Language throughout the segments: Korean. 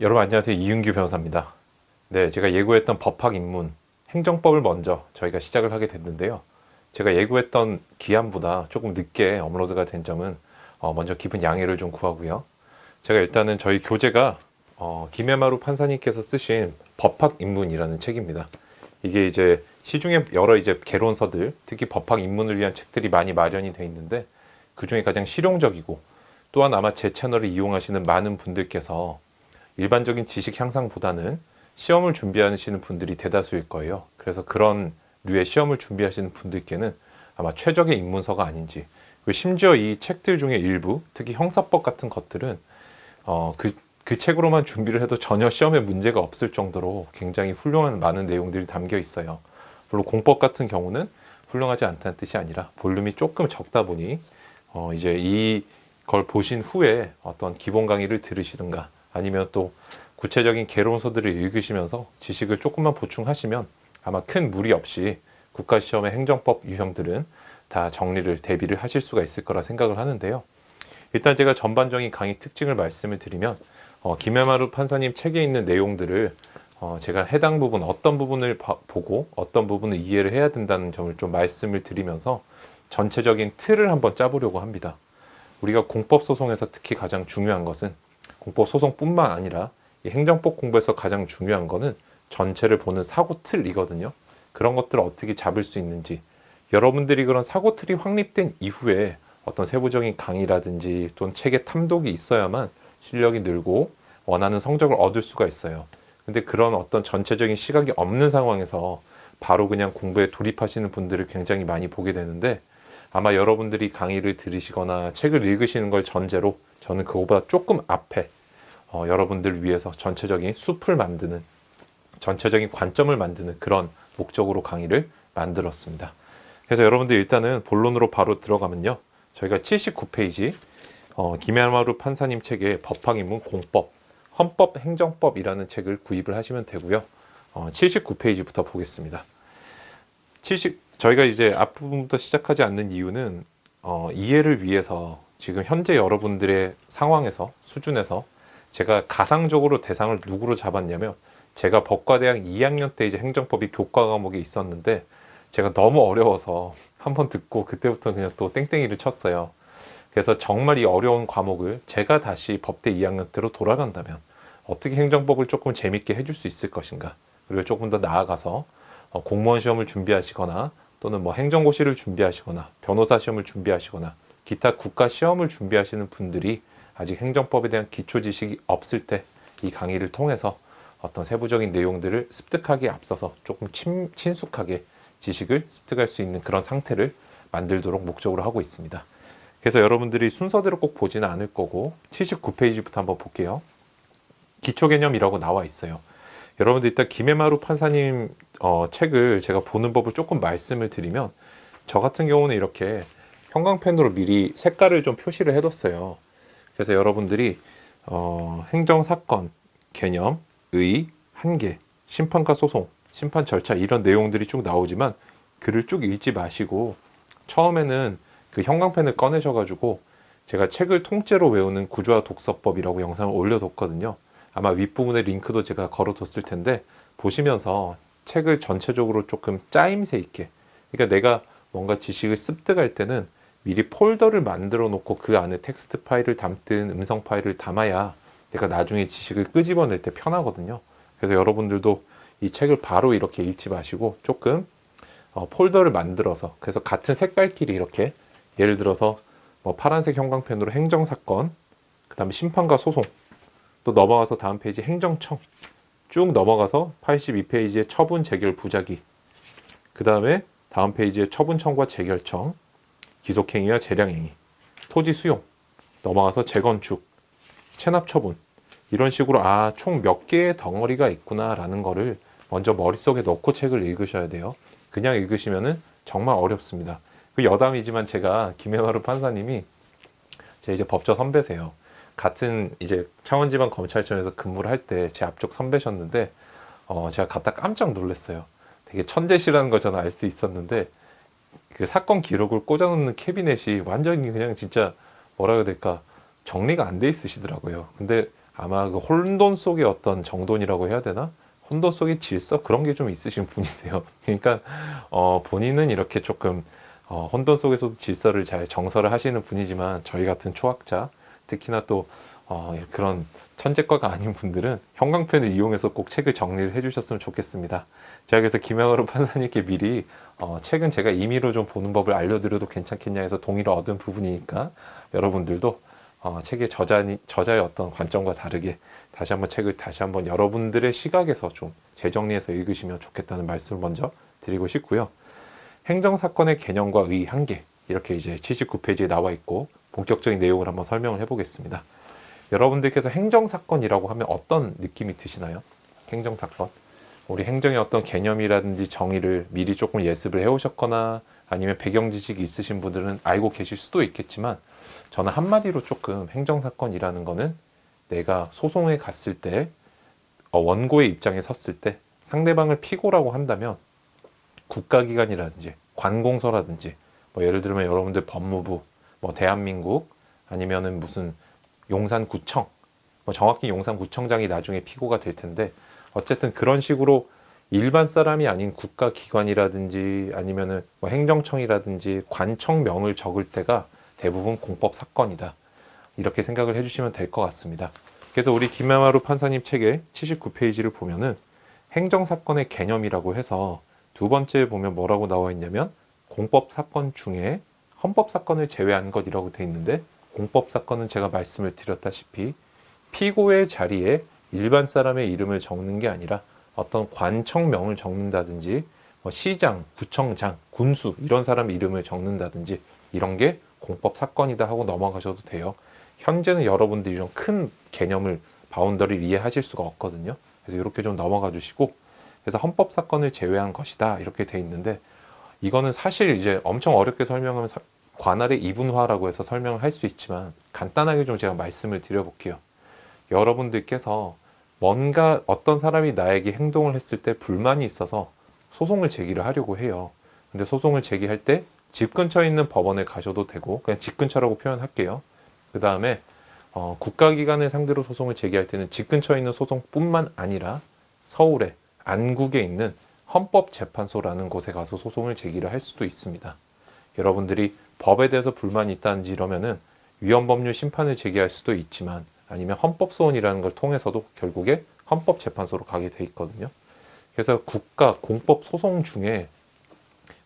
여러분 안녕하세요. 이윤규 변호사입니다. 네, 제가 예고했던 법학 입문, 행정법을 먼저 저희가 시작을 하게 됐는데요. 제가 예고했던 기한보다 조금 늦게 업로드가 된 점은 먼저 깊은 양해를 좀 구하고요. 제가 일단은 저희 교재가 김해마루 판사님께서 쓰신 법학 입문이라는 책입니다. 이게 이제 시중에 여러 이제 개론서들, 특히 법학 입문을 위한 책들이 많이 마련이 되어 있는데 그 중에 가장 실용적이고 또한 아마 제 채널을 이용하시는 많은 분들께서 일반적인 지식 향상보다는 시험을 준비하시는 분들이 대다수일 거예요. 그래서 그런 류의 시험을 준비하시는 분들께는 아마 최적의 입문서가 아닌지. 그리고 심지어 이 책들 중에 일부, 특히 형사법 같은 것들은 그 책으로만 준비를 해도 전혀 시험에 문제가 없을 정도로 굉장히 훌륭한 많은 내용들이 담겨 있어요. 물론 공법 같은 경우는 훌륭하지 않다는 뜻이 아니라 볼륨이 조금 적다 보니 이제 이걸 보신 후에 어떤 기본 강의를 들으시든가 아니면 또 구체적인 개론서들을 읽으시면서 지식을 조금만 보충하시면 아마 큰 무리 없이 국가시험의 행정법 유형들은 다 정리를 대비를 하실 수가 있을 거라 생각을 하는데요. 일단 제가 전반적인 강의 특징을 말씀을 드리면 김해마루 판사님 책에 있는 내용들을 제가 해당 부분 어떤 부분을 보고 어떤 부분을 이해를 해야 된다는 점을 좀 말씀을 드리면서 전체적인 틀을 한번 짜보려고 합니다. 우리가 공법소송에서 특히 가장 중요한 것은 공법소송뿐만 아니라 이 행정법 공부에서 가장 중요한 것은 전체를 보는 사고 틀이거든요. 그런 것들을 어떻게 잡을 수 있는지, 여러분들이 그런 사고 틀이 확립된 이후에 어떤 세부적인 강의라든지 또는 책의 탐독이 있어야만 실력이 늘고 원하는 성적을 얻을 수가 있어요. 근데 그런 어떤 전체적인 시각이 없는 상황에서 바로 그냥 공부에 돌입하시는 분들을 굉장히 많이 보게 되는데, 아마 여러분들이 강의를 들으시거나 책을 읽으시는 걸 전제로 저는 그거보다 조금 앞에 여러분들 위해서 전체적인 숲을 만드는, 전체적인 관점을 만드는 그런 목적으로 강의를 만들었습니다. 그래서 여러분들 일단은 본론으로 바로 들어가면요. 저희가 79페이지 김해마루 판사님 책의 법학입문 공법, 헌법 행정법이라는 책을 구입을 하시면 되고요. 79페이지부터 보겠습니다. 저희가 이제 앞부분부터 시작하지 않는 이유는 이해를 위해서 지금 현재 여러분들의 상황에서 수준에서 제가 가상적으로 대상을 누구로 잡았냐면, 제가 법과대학 2학년 때 이제 행정법이 교과 과목에 있었는데 제가 너무 어려워서 한번 듣고 그때부터 그냥 또 땡땡이를 쳤어요. 그래서 정말 이 어려운 과목을 제가 다시 법대 2학년 때로 돌아간다면 어떻게 행정법을 조금 재밌게 해줄 수 있을 것인가, 그리고 조금 더 나아가서 공무원 시험을 준비하시거나 또는 뭐 행정고시를 준비하시거나 변호사 시험을 준비하시거나 기타 국가 시험을 준비하시는 분들이 아직 행정법에 대한 기초 지식이 없을 때 이 강의를 통해서 어떤 세부적인 내용들을 습득하기에 앞서서 조금 친숙하게 지식을 습득할 수 있는 그런 상태를 만들도록 목적으로 하고 있습니다. 그래서 여러분들이 순서대로 꼭 보지는 않을 거고 79페이지부터 한번 볼게요. 기초개념이라고 나와 있어요. 여러분들 일단 김해마루 판사님 책을 제가 보는 법을 조금 말씀을 드리면, 저 같은 경우는 이렇게 형광펜으로 미리 색깔을 좀 표시를 해뒀어요. 그래서 여러분들이 행정사건, 개념, 의, 한계, 심판과 소송, 심판 절차 이런 내용들이 쭉 나오지만 글을 쭉 읽지 마시고 처음에는 그 형광펜을 꺼내셔가지고 제가 책을 통째로 외우는 구조화 독서법이라고 영상을 올려뒀거든요. 아마 윗부분에 링크도 제가 걸어뒀을 텐데 보시면서 책을 전체적으로 조금 짜임새 있게, 그러니까 내가 뭔가 지식을 습득할 때는 미리 폴더를 만들어 놓고 그 안에 텍스트 파일을 담든 음성 파일을 담아야 내가 나중에 지식을 끄집어낼 때 편하거든요. 그래서 여러분들도 이 책을 바로 이렇게 읽지 마시고 조금 폴더를 만들어서, 그래서 같은 색깔끼리 이렇게 예를 들어서 뭐 파란색 형광펜으로 행정사건, 그 다음에 심판과 소송, 또 넘어가서 다음 페이지 행정청, 쭉 넘어가서 82페이지에 처분 재결 부작위, 그 다음에 다음 페이지에 처분청과 재결청, 기속행위와 재량행위, 토지 수용, 넘어가서 재건축, 체납처분, 이런 식으로 총 몇 개의 덩어리가 있구나 라는 거를 먼저 머릿속에 넣고 책을 읽으셔야 돼요. 그냥 읽으시면은 정말 어렵습니다. 그 여담이지만 제가 김해마루 판사님이 제 이제 법조 선배세요. 같은 이제 창원지방검찰청에서 근무를 할 때 제 앞쪽 선배셨는데 제가 갖다 깜짝 놀랐어요. 되게 천재시라는 걸 저는 알 수 있었는데 그 사건 기록을 꽂아놓는 캐비넷이 완전히 그냥 진짜 뭐라 해야 될까, 정리가 안 돼 있으시더라고요. 근데 아마 그 혼돈 속의 어떤 정돈이라고 해야 되나? 혼돈 속의 질서 그런 게 좀 있으신 분이세요. 그러니까 본인은 이렇게 조금 혼돈 속에서도 질서를 잘 정서를 하시는 분이지만 저희 같은 초학자, 특히나 또 그런 천재과가 아닌 분들은 형광펜을 이용해서 꼭 책을 정리를 해주셨으면 좋겠습니다. 제가 그래서 김영하루 판사님께 미리 책은 제가 임의로 좀 보는 법을 알려드려도 괜찮겠냐 해서 동의를 얻은 부분이니까 여러분들도 책의 저자의 어떤 관점과 다르게 다시 한번 책을 다시 한번 여러분들의 시각에서 좀 재정리해서 읽으시면 좋겠다는 말씀을 먼저 드리고 싶고요. 행정사건의 개념과 의 한계, 이렇게 이제 79페이지에 나와 있고 본격적인 내용을 한번 설명을 해보겠습니다. 여러분들께서 행정사건이라고 하면 어떤 느낌이 드시나요? 행정사건. 우리 행정의 어떤 개념이라든지 정의를 미리 조금 예습을 해오셨거나 아니면 배경 지식이 있으신 분들은 알고 계실 수도 있겠지만 저는 한마디로 조금 행정사건이라는 거는 내가 소송에 갔을 때 원고의 입장에 섰을 때 상대방을 피고라고 한다면 국가기관이라든지 관공서라든지 뭐 예를 들면 여러분들 법무부, 뭐 대한민국 아니면은 무슨 용산구청, 뭐 정확히 용산구청장이 나중에 피고가 될 텐데 어쨌든 그런 식으로 일반 사람이 아닌 국가기관이라든지 아니면은 뭐 행정청이라든지 관청명을 적을 때가 대부분 공법 사건이다. 이렇게 생각을 해주시면 될 것 같습니다. 그래서 우리 김야마루 판사님 책의 79페이지를 보면은 행정사건의 개념이라고 해서 두 번째 보면 뭐라고 나와 있냐면 공법사건 중에 헌법사건을 제외한 것이라고 되어 있는데 공법사건은 제가 말씀을 드렸다시피 피고의 자리에 일반 사람의 이름을 적는 게 아니라 어떤 관청명을 적는다든지 뭐 시장, 구청장, 군수 이런 사람의 이름을 적는다든지 이런 게 공법사건이다 하고 넘어가셔도 돼요. 현재는 여러분들이 좀 큰 개념을 바운더리를 이해하실 수가 없거든요. 그래서 이렇게 좀 넘어가 주시고 그래서 헌법사건을 제외한 것이다 이렇게 돼 있는데 이거는 사실 이제 엄청 어렵게 설명하면 관할의 이분화라고 해서 설명을 할 수 있지만 간단하게 좀 제가 말씀을 드려볼게요. 여러분들께서 뭔가 어떤 사람이 나에게 행동을 했을 때 불만이 있어서 소송을 제기를 하려고 해요. 근데 소송을 제기할 때 집 근처에 있는 법원에 가셔도 되고 그냥 집 근처라고 표현할게요. 그 다음에 국가기관을 상대로 소송을 제기할 때는 집 근처에 있는 소송뿐만 아니라 서울에 안국에 있는 헌법재판소라는 곳에 가서 소송을 제기를 할 수도 있습니다. 여러분들이 법에 대해서 불만이 있다든지 이러면은 위헌법률 심판을 제기할 수도 있지만 아니면 헌법소원이라는 걸 통해서도 결국에 헌법재판소로 가게 돼 있거든요. 그래서 국가 공법 소송 중에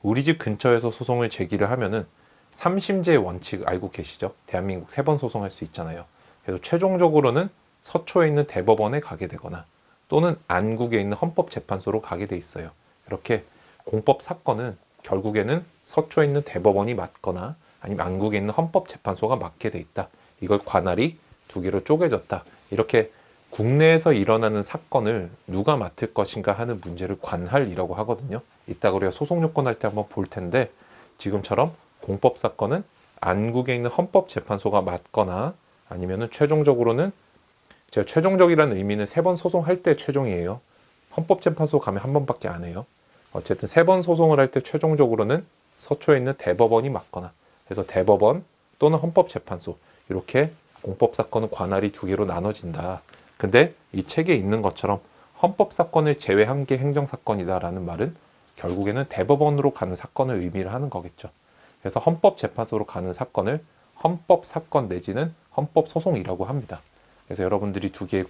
우리 집 근처에서 소송을 제기를 하면은 3심제 원칙 알고 계시죠? 대한민국 3번 소송할 수 있잖아요. 그래서 최종적으로는 서초에 있는 대법원에 가게 되거나 또는 안국에 있는 헌법재판소로 가게 돼 있어요. 이렇게 공법 사건은 결국에는 서초에 있는 대법원이 맡거나 아니면 안국에 있는 헌법재판소가 맡게 돼 있다. 이걸 관할이 두 개로 쪼개졌다. 이렇게 국내에서 일어나는 사건을 누가 맡을 것인가 하는 문제를 관할이라고 하거든요. 이따 우리가 소송 요건 할 때 한번 볼 텐데 지금처럼 공법 사건은 안국에 있는 헌법재판소가 맡거나 아니면은 최종적으로는 제가 최종적이라는 의미는 3번 소송할 때 최종이에요. 헌법재판소 가면 한 번밖에 안 해요. 어쨌든 3번 소송을 할 때 최종적으로는 서초에 있는 대법원이 맡거나 그래서 대법원 또는 헌법재판소 이렇게 공법사건은 관할이 두 개로 나눠진다. 근데 이 책에 있는 것처럼 헌법사건을 제외한 게 행정사건이다라는 말은 결국에는 대법원으로 가는 사건을 의미를 하는 거겠죠. 그래서 헌법재판소로 가는 사건을 헌법사건 내지는 헌법소송이라고 합니다. 그래서 여러분들이 두 개의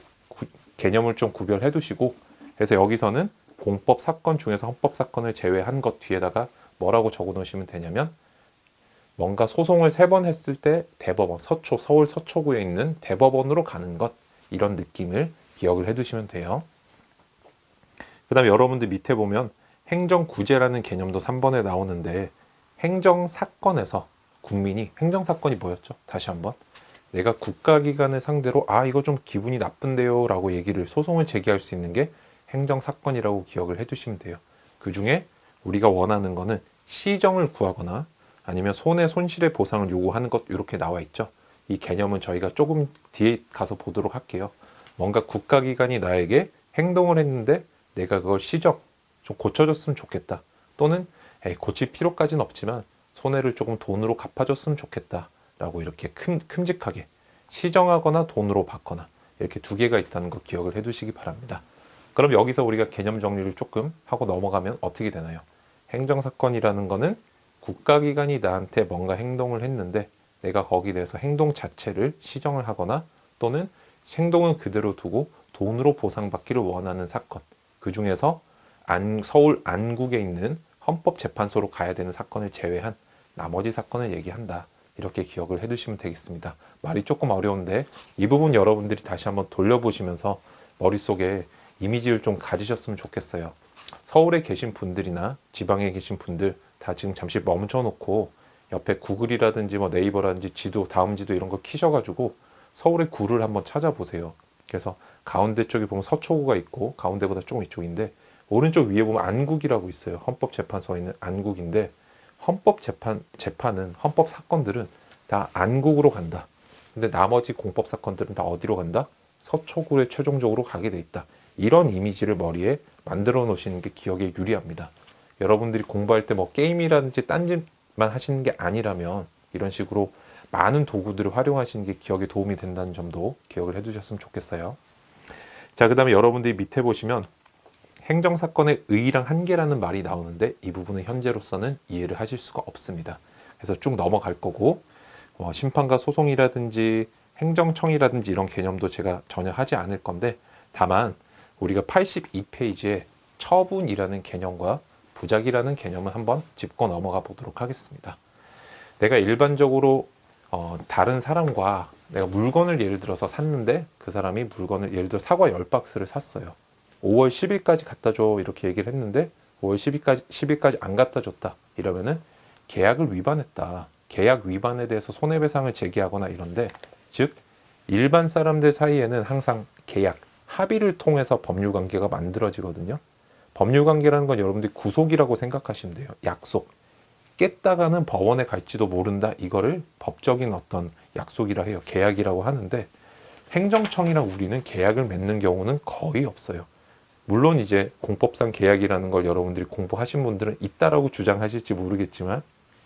개념을 좀 구별해 두시고 그래서 여기서는 공법사건 중에서 헌법사건을 제외한 것 뒤에다가 뭐라고 적어 놓으시면 되냐면 뭔가 소송을 3번 했을 때 대법원, 서울 서초구에 있는 대법원으로 가는 것 이런 느낌을 기억을 해두시면 돼요. 그 다음에 여러분들 밑에 보면 행정구제라는 개념도 3번에 나오는데 행정사건에서 국민이 행정사건이 뭐였죠? 다시 한번 내가 국가기관을 상대로 이거 좀 기분이 나쁜데요 라고 얘기를 소송을 제기할 수 있는 게 행정사건이라고 기억을 해두시면 돼요. 그 중에 우리가 원하는 거는 시정을 구하거나 아니면 손해손실의 보상을 요구하는 것 이렇게 나와 있죠. 이 개념은 저희가 조금 뒤에 가서 보도록 할게요. 뭔가 국가기관이 나에게 행동을 했는데 내가 그걸 시정, 좀 고쳐줬으면 좋겠다. 또는 고칠 필요까지는 없지만 손해를 조금 돈으로 갚아줬으면 좋겠다. 라고 이렇게 큼직하게 시정하거나 돈으로 받거나 이렇게 두 개가 있다는 거 기억을 해두시기 바랍니다. 그럼 여기서 우리가 개념 정리를 조금 하고 넘어가면 어떻게 되나요? 행정사건이라는 거는 국가기관이 나한테 뭔가 행동을 했는데 내가 거기에 대해서 행동 자체를 시정을 하거나 또는 행동은 그대로 두고 돈으로 보상받기를 원하는 사건, 그 중에서 서울 안국에 있는 헌법재판소로 가야 되는 사건을 제외한 나머지 사건을 얘기한다. 이렇게 기억을 해두시면 되겠습니다. 말이 조금 어려운데 이 부분 여러분들이 다시 한번 돌려보시면서 머릿속에 이미지를 좀 가지셨으면 좋겠어요. 서울에 계신 분들이나 지방에 계신 분들 다 지금 잠시 멈춰놓고 옆에 구글이라든지 뭐 네이버라든지 지도, 다음 지도 이런 거 키셔가지고 서울의 구를 한번 찾아보세요. 그래서 가운데 쪽에 보면 서초구가 있고 가운데보다 조금 이쪽인데 오른쪽 위에 보면 안국이라고 있어요. 헌법재판소에 있는 안국인데 재판은 헌법 사건들은 다 안국으로 간다. 근데 나머지 공법 사건들은 다 어디로 간다? 서초구에 최종적으로 가게 돼 있다. 이런 이미지를 머리에 만들어 놓으시는 게 기억에 유리합니다. 여러분들이 공부할 때 뭐 게임이라든지 딴짓만 하시는 게 아니라면 이런 식으로 많은 도구들을 활용하시는 게 기억에 도움이 된다는 점도 기억을 해두셨으면 좋겠어요. 자, 그 다음에 여러분들이 밑에 보시면 행정사건의 의의랑 한계라는 말이 나오는데 이 부분은 현재로서는 이해를 하실 수가 없습니다. 그래서 쭉 넘어갈 거고 심판과 소송이라든지 행정청이라든지 이런 개념도 제가 전혀 하지 않을 건데 다만 우리가 82페이지에 처분이라는 개념과 부작이라는 개념을 한번 짚고 넘어가 보도록 하겠습니다. 내가 일반적으로 다른 사람과 내가 물건을 예를 들어서 샀는데 그 사람이 물건을 예를 들어 사과 10박스를 샀어요. 5월 10일까지 갖다 줘 이렇게 얘기를 했는데 5월 10일까지 안 갖다 줬다 이러면은 계약을 위반했다. 계약 위반에 대해서 손해배상을 제기하거나 이런데 즉 일반 사람들 사이에는 항상 계약, 합의를 통해서 법률관계가 만들어지거든요. 법률관계라는 건 여러분들이 구속이라고 생각하시면 돼요. 약속. 깼다가는 법원에 갈지도 모른다. 이거를 법적인 어떤 약속이라 해요. 계약이라고 하는데 행정청이랑 우리는 계약을 맺는 경우는 거의 없어요. 물론 이제 공법상 계약이라는 걸 여러분들이 공부하신 분들은 있다라고 주장하실지 모르겠지만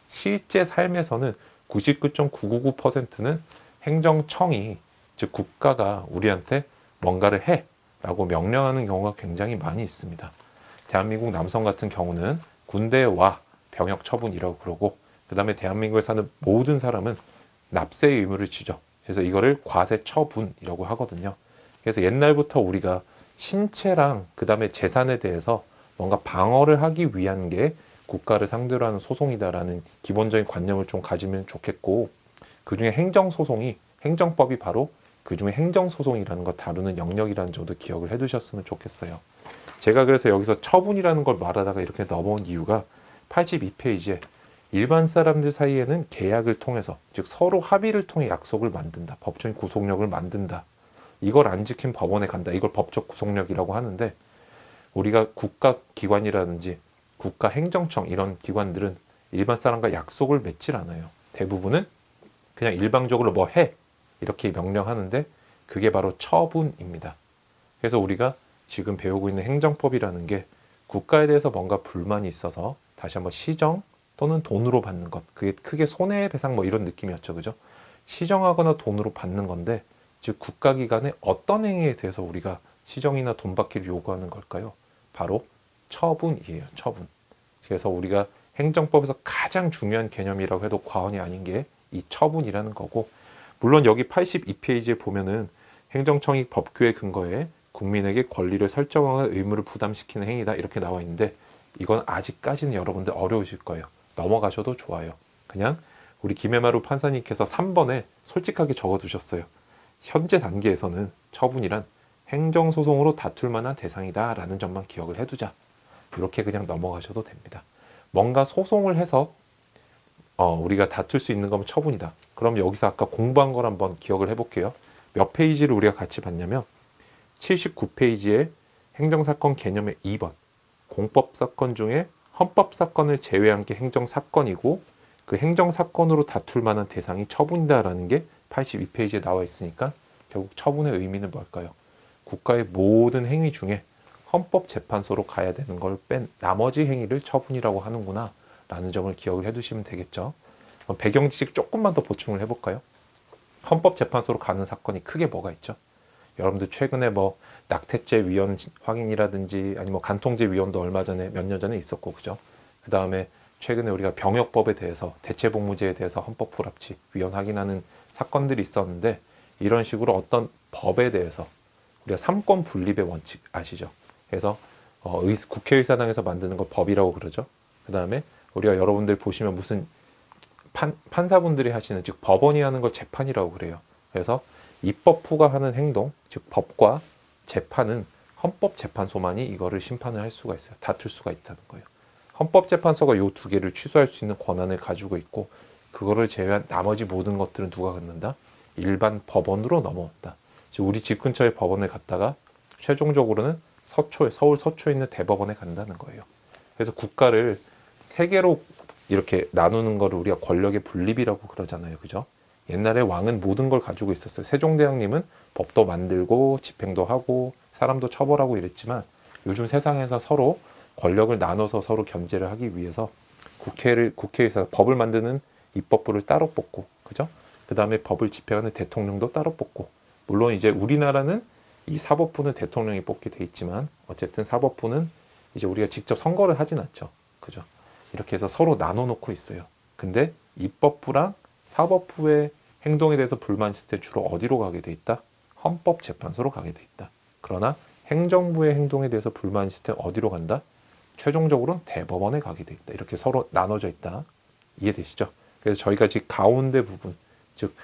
실제 삶에서는 99.999%는 행정청이 즉 국가가 우리한테 뭔가를 해 라고 명령하는 경우가 굉장히 많이 있습니다. 대한민국 남성 같은 경우는 군대에 와 병역 처분이라고 그러고 그 다음에 대한민국에 사는 모든 사람은 납세의 의무를 지죠. 그래서 이거를 과세 처분이라고 하거든요. 그래서 옛날부터 우리가 신체랑 그 다음에 재산에 대해서 뭔가 방어를 하기 위한 게 국가를 상대로 하는 소송이다라는 기본적인 관념을 좀 가지면 좋겠고 그중에 행정소송이 행정법이 바로 그중에 행정소송이라는 거 다루는 영역이라는 점도 기억을 해두셨으면 좋겠어요. 제가 그래서 여기서 처분이라는 걸 말하다가 이렇게 넘어온 이유가 82페이지에 일반 사람들 사이에는 계약을 통해서 즉 서로 합의를 통해 약속을 만든다. 법적인 구속력을 만든다. 이걸 안 지킨 법원에 간다. 이걸 법적 구속력이라고 하는데 우리가 국가기관이라든지 국가행정청 이런 기관들은 일반 사람과 약속을 맺질 않아요. 대부분은 그냥 일방적으로 뭐 해 이렇게 명령하는데 그게 바로 처분입니다. 그래서 우리가 지금 배우고 있는 행정법이라는 게 국가에 대해서 뭔가 불만이 있어서 다시 한번 시정 또는 돈으로 받는 것 그게 크게 손해배상 뭐 이런 느낌이었죠. 그죠? 시정하거나 돈으로 받는 건데 즉 국가기관의 어떤 행위에 대해서 우리가 시정이나 돈 받기를 요구하는 걸까요? 바로 처분이에요. 처분. 그래서 우리가 행정법에서 가장 중요한 개념이라고 해도 과언이 아닌 게 이 처분이라는 거고 물론 여기 82페이지에 보면은 행정청이 법규에 근거해 국민에게 권리를 설정하는 의무를 부담시키는 행위다 이렇게 나와 있는데 이건 아직까지는 여러분들 어려우실 거예요. 넘어가셔도 좋아요. 그냥 우리 김해마루 판사님께서 3번에 솔직하게 적어두셨어요. 현재 단계에서는 처분이란 행정소송으로 다툴 만한 대상이다 라는 점만 기억을 해두자. 이렇게 그냥 넘어가셔도 됩니다. 뭔가 소송을 해서 우리가 다툴 수 있는 거면 처분이다. 그럼 여기서 아까 공부한 걸 한번 기억을 해볼게요. 몇 페이지를 우리가 같이 봤냐면 79페이지에 행정사건 개념의 2번 공법사건 중에 헌법사건을 제외한 게 행정사건이고 그 행정사건으로 다툴 만한 대상이 처분이다라는 게 82페이지에 나와 있으니까 결국 처분의 의미는 뭘까요? 국가의 모든 행위 중에 헌법재판소로 가야 되는 걸 뺀 나머지 행위를 처분이라고 하는구나 라는 점을 기억을 해두시면 되겠죠. 배경 지식 조금만 더 보충을 해볼까요? 헌법재판소로 가는 사건이 크게 뭐가 있죠? 여러분들 최근에 뭐 낙태죄 위헌 확인이라든지 아니면 뭐 간통죄 위헌도 얼마 전에 몇 년 전에 있었고, 그죠? 그 다음에 최근에 우리가 병역법에 대해서 대체복무제에 대해서 헌법 불합치 위헌 확인하는 사건들이 있었는데, 이런 식으로 어떤 법에 대해서 우리가 삼권 분립의 원칙 아시죠? 그래서 국회의사당에서 만드는 걸 법이라고 그러죠. 그 다음에 우리가 여러분들 보시면 무슨 판사분들이 하시는, 즉 법원이 하는 걸 재판이라고 그래요. 그래서 입법부가 하는 행동, 즉 법과 재판은 헌법재판소만이 이거를 심판을 할 수가 있어요. 다툴 수가 있다는 거예요. 헌법재판소가 이 두 개를 취소할 수 있는 권한을 가지고 있고, 그거를 제외한 나머지 모든 것들은 누가 갖는다? 일반 법원으로 넘어온다. 즉 우리 집 근처의 법원을 갔다가 최종적으로는 서울 서초에 있는 대법원에 간다는 거예요. 그래서 국가를 세 개로 이렇게 나누는 거를 우리가 권력의 분립이라고 그러잖아요. 그죠? 옛날에 왕은 모든 걸 가지고 있었어요. 세종대왕님은 법도 만들고 집행도 하고 사람도 처벌하고 이랬지만, 요즘 세상에서 서로 권력을 나눠서 서로 견제를 하기 위해서 국회에서 법을 만드는 입법부를 따로 뽑고, 그죠? 그 다음에 법을 집행하는 대통령도 따로 뽑고, 물론 이제 우리나라는 이 사법부는 대통령이 뽑게 돼 있지만, 어쨌든 사법부는 이제 우리가 직접 선거를 하진 않죠. 그죠? 이렇게 해서 서로 나눠 놓고 있어요. 근데 입법부랑 사법부의 행동에 대해서 불만 있을 때 주로 어디로 가게 돼 있다? 헌법재판소로 가게 돼 있다. 그러나 행정부의 행동에 대해서 불만 있을 때 어디로 간다? 최종적으로는 대법원에 가게 돼 있다. 이렇게 서로 나눠져 있다. 이해되시죠? 그래서 저희가 지금 가운데 부분, 즉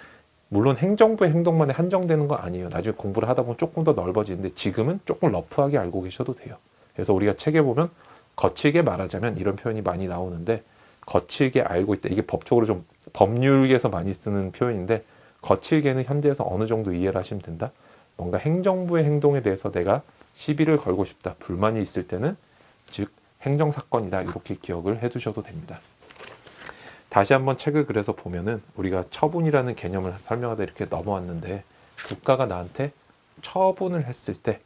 물론 행정부의 행동만에 한정되는 거 아니에요. 나중에 공부를 하다 보면 조금 더 넓어지는데, 지금은 조금 러프하게 알고 계셔도 돼요. 그래서 우리가 책에 보면 거칠게 말하자면 이런 표현이 많이 나오는데, 거칠게 알고 있다. 이게 법적으로 좀 법률에서 많이 쓰는 표현인데, 거칠게는 현재에서 어느 정도 이해를 하시면 된다. 뭔가 행정부의 행동에 대해서 내가 시비를 걸고 싶다, 불만이 있을 때는 즉 행정사건이다, 이렇게 기억을 해두셔도 됩니다. 다시 한번 책을 그래서 보면은 우리가 처분이라는 개념을 설명하다 이렇게 넘어왔는데, 국가가 나한테 처분을 했을 때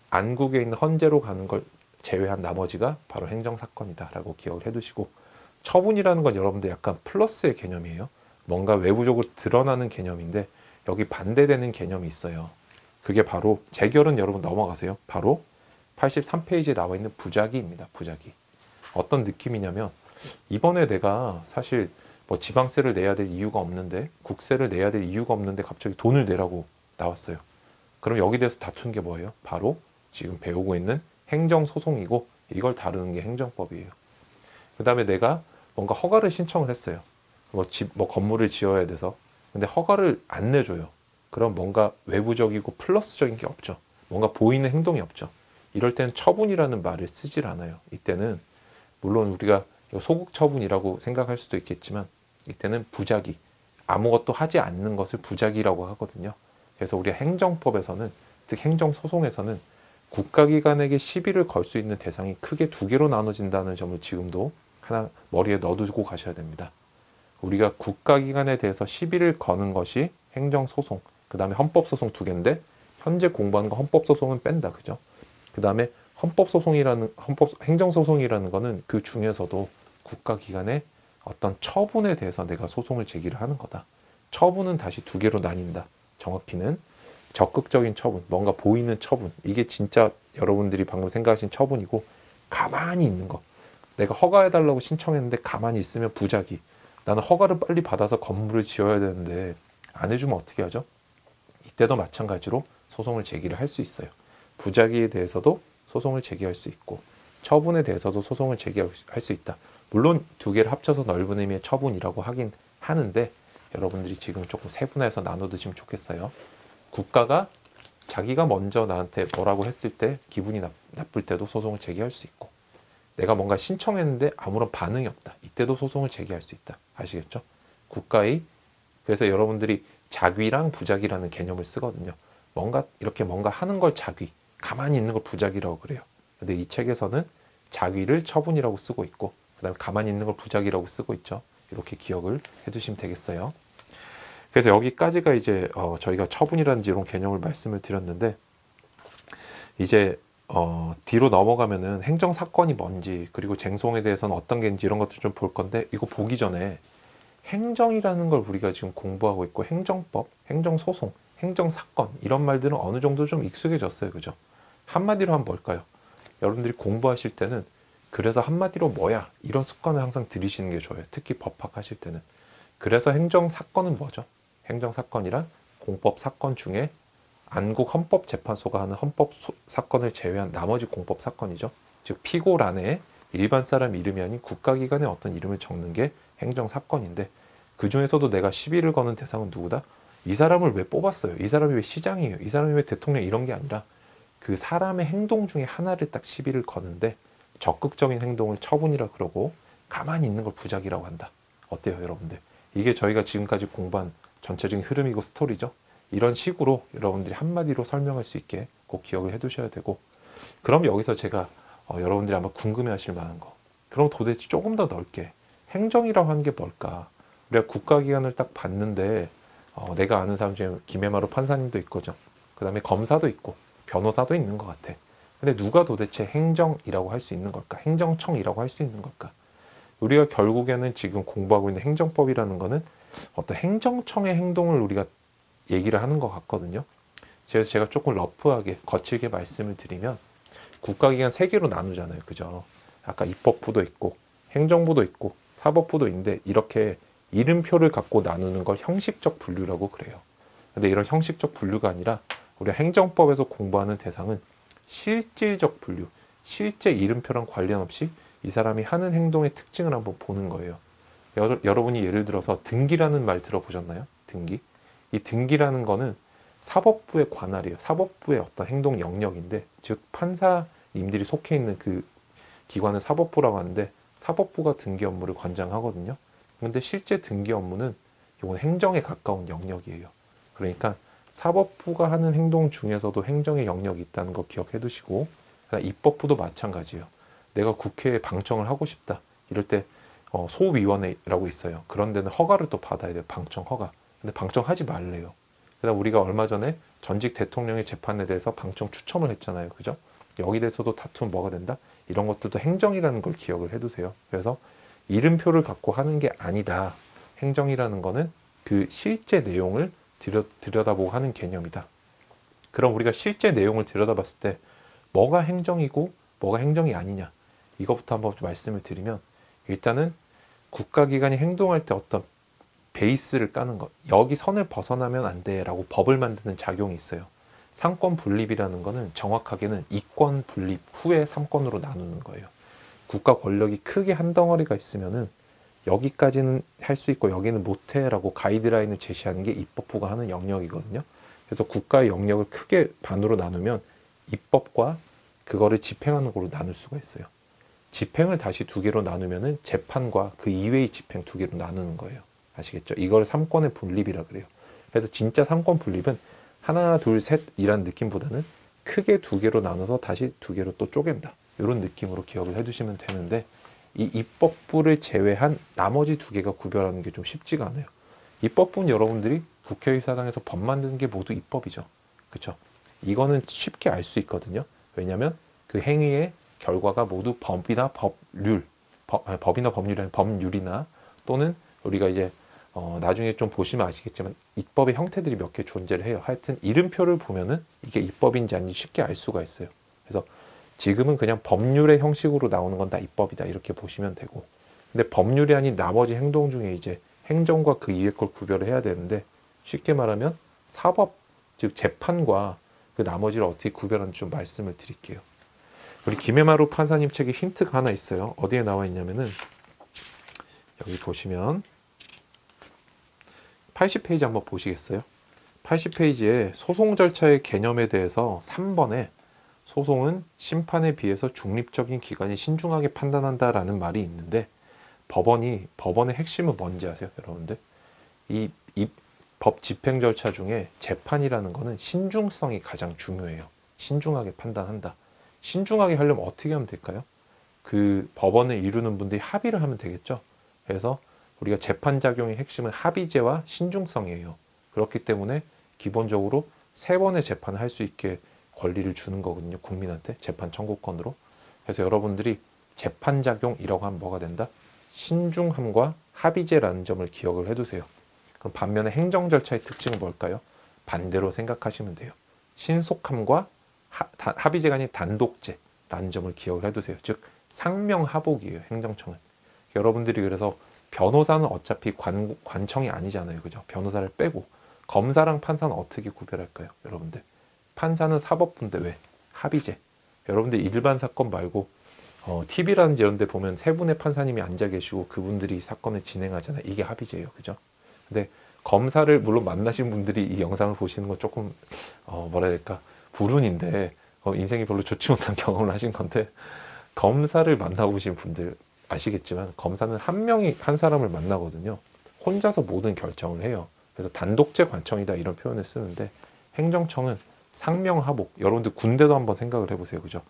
안국에 있는 헌재로 가는 걸 제외한 나머지가 바로 행정사건이다 라고 기억을 해두시고, 처분이라는 건 여러분들 약간 플러스의 개념이에요. 뭔가 외부적으로 드러나는 개념인데, 여기 반대되는 개념이 있어요. 그게 바로 재결은 여러분 넘어가세요. 바로 83페이지에 나와 있는 부작위입니다. 부작위. 어떤 느낌이냐면, 이번에 내가 사실 뭐 지방세를 내야 될 이유가 없는데, 국세를 내야 될 이유가 없는데 갑자기 돈을 내라고 나왔어요. 그럼 여기 대해서 다투는 게 뭐예요? 바로 지금 배우고 있는 행정소송이고, 이걸 다루는 게 행정법이에요. 그 다음에 내가 뭔가 허가를 신청을 했어요. 뭐 건물을 지어야 돼서. 근데 허가를 안 내줘요. 그럼 뭔가 외부적이고 플러스적인 게 없죠. 뭔가 보이는 행동이 없죠. 이럴 때는 처분이라는 말을 쓰질 않아요. 이때는 물론 우리가 소극 처분이라고 생각할 수도 있겠지만, 이때는 부작위, 아무것도 하지 않는 것을 부작위라고 하거든요. 그래서 우리가 행정법에서는, 즉 행정소송에서는 국가기관에게 시비를 걸 수 있는 대상이 크게 두 개로 나눠진다는 점을 지금도 하나 머리에 넣어두고 가셔야 됩니다. 우리가 국가기관에 대해서 시비를 거는 것이 행정소송, 그 다음에 헌법소송 두 개인데, 현재 공부하는 거 헌법소송은 뺀다, 그죠? 그 다음에 행정소송이라는 거는 그 중에서도 국가기관의 어떤 처분에 대해서 내가 소송을 제기를 하는 거다. 처분은 다시 두 개로 나뉜다. 정확히는 적극적인 처분, 뭔가 보이는 처분, 이게 진짜 여러분들이 방금 생각하신 처분이고, 가만히 있는 거, 내가 허가해달라고 신청했는데 가만히 있으면 부작위. 나는 허가를 빨리 받아서 건물을 지어야 되는데 안 해주면 어떻게 하죠? 이때도 마찬가지로 소송을 제기를 할 수 있어요. 부작위에 대해서도 소송을 제기할 수 있고, 처분에 대해서도 소송을 제기할 수 있다. 물론 두 개를 합쳐서 넓은 의미의 처분이라고 하긴 하는데, 여러분들이 지금 조금 세분화해서 나눠두시면 좋겠어요. 국가가 자기가 먼저 나한테 뭐라고 했을 때 기분이 나쁠 때도 소송을 제기할 수 있고, 내가 뭔가 신청했는데 아무런 반응이 없다, 이때도 소송을 제기할 수 있다. 아시겠죠? 그래서 여러분들이 작위랑 부작위라는 개념을 쓰거든요. 이렇게 뭔가 하는 걸 작위, 가만히 있는 걸 부작위라고 그래요. 근데 이 책에서는 작위를 처분이라고 쓰고 있고, 그 다음에 가만히 있는 걸 부작위라고 쓰고 있죠. 이렇게 기억을 해두시면 되겠어요. 그래서 여기까지가 이제 저희가 처분이라든지 이런 개념을 말씀을 드렸는데, 이제 뒤로 넘어가면은 행정사건이 뭔지, 그리고 쟁송에 대해서는 어떤 게 있는지 이런 것들 좀 볼 건데, 이거 보기 전에 행정이라는 걸 우리가 지금 공부하고 있고, 행정법, 행정소송, 행정사건 이런 말들은 어느 정도 좀 익숙해졌어요. 그죠? 한마디로 하면 뭘까요? 여러분들이 공부하실 때는 그래서 한마디로 뭐야? 이런 습관을 항상 들이시는 게 좋아요. 특히 법학 하실 때는. 그래서 행정사건은 뭐죠? 행정사건이란 공법사건 중에 안국 헌법재판소가 하는 헌법사건을 제외한 나머지 공법사건이죠. 즉 피고란에 일반 사람 이름이 아닌 국가기관의 어떤 이름을 적는 게 행정사건인데 그 중에서도 내가 시비를 거는 대상은 누구다? 이 사람을 왜 뽑았어요? 이 사람이 왜 시장이에요? 이 사람이 왜 대통령 이런 게 아니라 그 사람의 행동 중에 하나를 딱 시비를 거는데 적극적인 행동을 처분이라 그러고 가만히 있는 걸 부작이라고 한다. 어때요, 여러분들? 이게 저희가 지금까지 공부한 전체적인 흐름이고 스토리죠. 이런 식으로 여러분들이 한마디로 설명할 수 있게 꼭 기억을 해두셔야 되고 그럼 여기서 제가 여러분들이 아마 궁금해하실 만한 거 그럼 도대체 조금 더 넓게 행정이라고 하는 게 뭘까? 우리가 국가기관을 딱 봤는데 내가 아는 사람 중에 김해마루 판사님도 있고죠. 그 다음에 검사도 있고 변호사도 있는 것 같아. 근데 누가 도대체 행정이라고 할 수 있는 걸까? 행정청이라고 할 수 있는 걸까? 우리가 결국에는 지금 공부하고 있는 행정법이라는 거는 어떤 행정청의 행동을 우리가 얘기를 하는 것 같거든요. 그래서 제가 조금 러프하게 거칠게 말씀을 드리면 국가기관 세 개로 나누잖아요. 그죠? 아까 입법부도 있고 행정부도 있고 사법부도 있는데 이렇게 이름표를 갖고 나누는 걸 형식적 분류라고 그래요. 근데 이런 형식적 분류가 아니라 우리가 행정법에서 공부하는 대상은 실질적 분류, 실제 이름표랑 관련 없이 이 사람이 하는 행동의 특징을 한번 보는 거예요. 여러분이 예를 들어서 등기라는 말 들어보셨나요? 등기. 이 등기라는 거는 사법부의 관할이에요. 사법부의 어떤 행동 영역인데, 즉 판사님들이 속해 있는 그 기관을 사법부라고 하는데 사법부가 등기 업무를 관장하거든요. 근데 실제 등기 업무는 이건 행정에 가까운 영역이에요. 그러니까 사법부가 하는 행동 중에서도 행정의 영역이 있다는 거 기억해 두시고, 입법부도 마찬가지예요. 내가 국회에 방청을 하고 싶다. 이럴 때 소위원회라고 있어요. 그런 데는 허가를 또 받아야 돼요. 방청 허가. 근데 방청하지 말래요. 그다음 우리가 얼마 전에 전직 대통령의 재판에 대해서 방청 추첨을 했잖아요. 그죠? 여기 대해서도 다투면 뭐가 된다? 이런 것들도 행정이라는 걸 기억을 해두세요. 그래서 이름표를 갖고 하는 게 아니다. 행정이라는 거는 그 실제 내용을 들여다보고 하는 개념이다. 그럼 우리가 실제 내용을 들여다봤을 때 뭐가 행정이고 뭐가 행정이 아니냐. 이것부터 한번 말씀을 드리면 일단은 국가기관이 행동할 때 어떤 베이스를 까는 것. 여기 선을 벗어나면 안 돼라고 법을 만드는 작용이 있어요. 상권 분립이라는 거는 정확하게는 이권 분립 후에 3권으로 나누는 거예요. 국가 권력이 크게 한 덩어리가 있으면은 여기까지는 할 수 있고 여기는 못해라고 가이드라인을 제시하는 게 입법부가 하는 영역이거든요. 그래서 국가의 영역을 크게 반으로 나누면 입법과 그거를 집행하는 걸로 나눌 수가 있어요. 집행을 다시 두 개로 나누면은 재판과 그 이외의 집행 두 개로 나누는 거예요. 아시겠죠? 이걸 3권의 분립이라 그래요. 그래서 진짜 3권 분립은 하나, 둘, 셋이란 느낌보다는 크게 두 개로 나눠서 다시 두 개로 또 쪼갠다. 이런 느낌으로 기억을 해두시면 되는데 이 입법부를 제외한 나머지 두 개가 구별하는 게 좀 쉽지가 않아요. 입법부는 여러분들이 국회의사당에서 법 만드는 게 모두 입법이죠. 그렇죠? 이거는 쉽게 알 수 있거든요. 왜냐하면 그 행위의 결과가 모두 법이나 법률, 법이나 법률이 아니라 법률이나 또는 우리가 이제 나중에 좀 보시면 아시겠지만 입법의 형태들이 몇 개 존재를 해요. 하여튼 이름표를 보면은 이게 입법인지 아닌지 쉽게 알 수가 있어요. 그래서 지금은 그냥 법률의 형식으로 나오는 건 다 입법이다 이렇게 보시면 되고, 근데 법률이 아닌 나머지 행동 중에 이제 행정과 그 이외 걸 구별을 해야 되는데 쉽게 말하면 사법, 즉 재판과 그 나머지를 어떻게 구별하는지 좀 말씀을 드릴게요. 우리 김해마루 판사님 책에 힌트가 하나 있어요. 어디에 나와 있냐면은 여기 보시면 80페이지 한번 보시겠어요? 80페이지에 소송 절차의 개념에 대해서 3번에 소송은 심판에 비해서 중립적인 기관이 신중하게 판단한다라는 말이 있는데 법원의 핵심은 뭔지 아세요, 여러분들? 이 법 집행 절차 중에 재판이라는 거는 신중성이 가장 중요해요. 신중하게 판단한다. 신중하게 하려면 어떻게 하면 될까요? 그 법원을 이루는 분들이 합의를 하면 되겠죠. 그래서 우리가 재판 작용의 핵심은 합의제와 신중성이에요. 그렇기 때문에 기본적으로 3번의 재판을 할 수 있게 권리를 주는 거거든요. 국민한테 재판 청구권으로. 그래서 여러분들이 재판 작용이라고 하면 뭐가 된다? 신중함과 합의제라는 점을 기억을 해두세요. 그럼 반면에 행정 절차의 특징은 뭘까요? 반대로 생각하시면 돼요. 신속함과 합의제가 아닌 단독제라는 점을 기억을 해두세요. 즉 상명하복이에요. 행정청은. 여러분들이 그래서 변호사는 어차피 관청이 아니잖아요. 그죠? 변호사를 빼고 검사랑 판사는 어떻게 구별할까요? 여러분들. 판사는 사법부인데 왜? 합의제. 여러분들 일반 사건 말고 TV라든지 이런 데 보면 세 분의 판사님이 앉아 계시고 그분들이 사건을 진행하잖아요. 이게 합의제예요. 그죠? 근데 검사를 물론 만나신 분들이 이 영상을 보시는 건 조금 뭐라 해야 될까? 불운인데 인생이 별로 좋지 못한 경험을 하신 건데 검사를 만나보신 분들 아시겠지만 검사는 한 명이 한 사람을 만나거든요. 혼자서 모든 결정을 해요. 그래서 단독제 관청이다 이런 표현을 쓰는데 행정청은 상명하복. 여러분들 군대도 한번 생각을 해보세요. 그죠?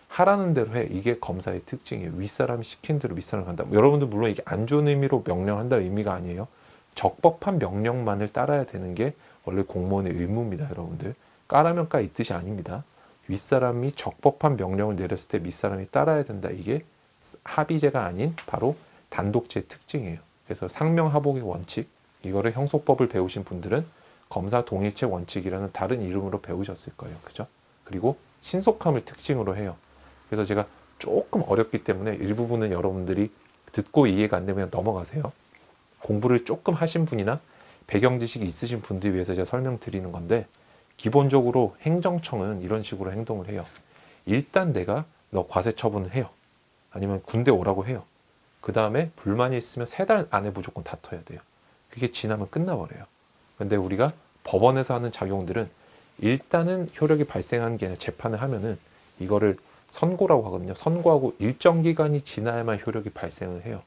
하라는 대로 해. 이게 검사의 특징이에요. 윗사람이 시킨 대로 윗사람을 간다. 여러분들 물론 이게 안 좋은 의미로 명령한다 의미가 아니에요. 적법한 명령만을 따라야 되는 게 원래 공무원의 의무입니다. 여러분들. 까라면 까 이 뜻이 아닙니다. 윗사람이 적법한 명령을 내렸을 때 밑사람이 따라야 된다. 이게 합의제가 아닌 바로 단독제의 특징이에요. 그래서 상명하복의 원칙, 이거를 형소법을 배우신 분들은 검사 동일체 원칙이라는 다른 이름으로 배우셨을 거예요. 그죠? 그리고 신속함을 특징으로 해요. 그래서 제가 조금 어렵기 때문에 일부분은 여러분들이 듣고 이해가 안 되면 넘어가세요. 공부를 조금 하신 분이나 배경 지식이 있으신 분들 위해서 제가 설명드리는 건데 기본적으로 행정청은 이런 식으로 행동을 해요. 일단 내가 너 과세 처분을 해요. 아니면 군대 오라고 해요. 그 다음에 불만이 있으면 3달 안에 무조건 다퉈야 돼요. 그게 지나면 끝나버려요. 근데 우리가 법원에서 하는 작용들은 일단은 효력이 발생하는 게 아니라 재판을 하면은 이거를 선고라고 하거든요. 선고하고 일정 기간이 지나야만 효력이 발생을 해요.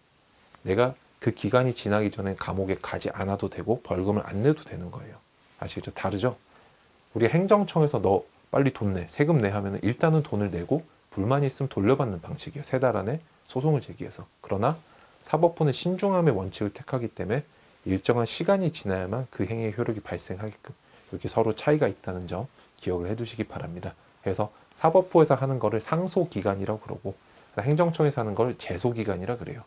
내가 그 기간이 지나기 전에 감옥에 가지 않아도 되고 벌금을 안 내도 되는 거예요. 아시겠죠? 다르죠? 우리 행정청에서 너 빨리 돈 내, 세금 내 하면 일단은 돈을 내고 불만이 있으면 돌려받는 방식이에요. 3달 안에 소송을 제기해서. 그러나 사법부는 신중함의 원칙을 택하기 때문에 일정한 시간이 지나야만 그 행위의 효력이 발생하게끔 이렇게 서로 차이가 있다는 점 기억을 해두시기 바랍니다. 그래서 사법부에서 하는 거를 상소기간이라고 그러고 행정청에서 하는 걸 제소기간이라 그래요.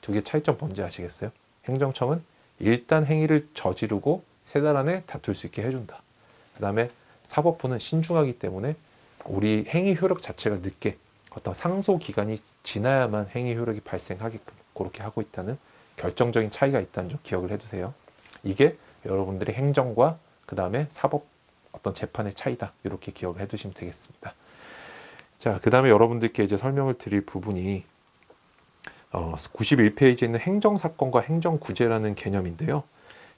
두 개 차이점 뭔지 아시겠어요? 행정청은 일단 행위를 저지르고 3달 안에 다툴 수 있게 해준다. 그 다음에 사법부는 신중하기 때문에 우리 행위 효력 자체가 늦게 어떤 상소 기간이 지나야만 행위 효력이 발생하게끔 그렇게 하고 있다는 결정적인 차이가 있다는 점 기억을 해두세요. 이게 여러분들의 행정과 그 다음에 사법 어떤 재판의 차이다. 이렇게 기억을 해두시면 되겠습니다. 자, 그 다음에 여러분들께 이제 설명을 드릴 부분이 91페이지에 있는 행정사건과 행정구제라는 개념인데요.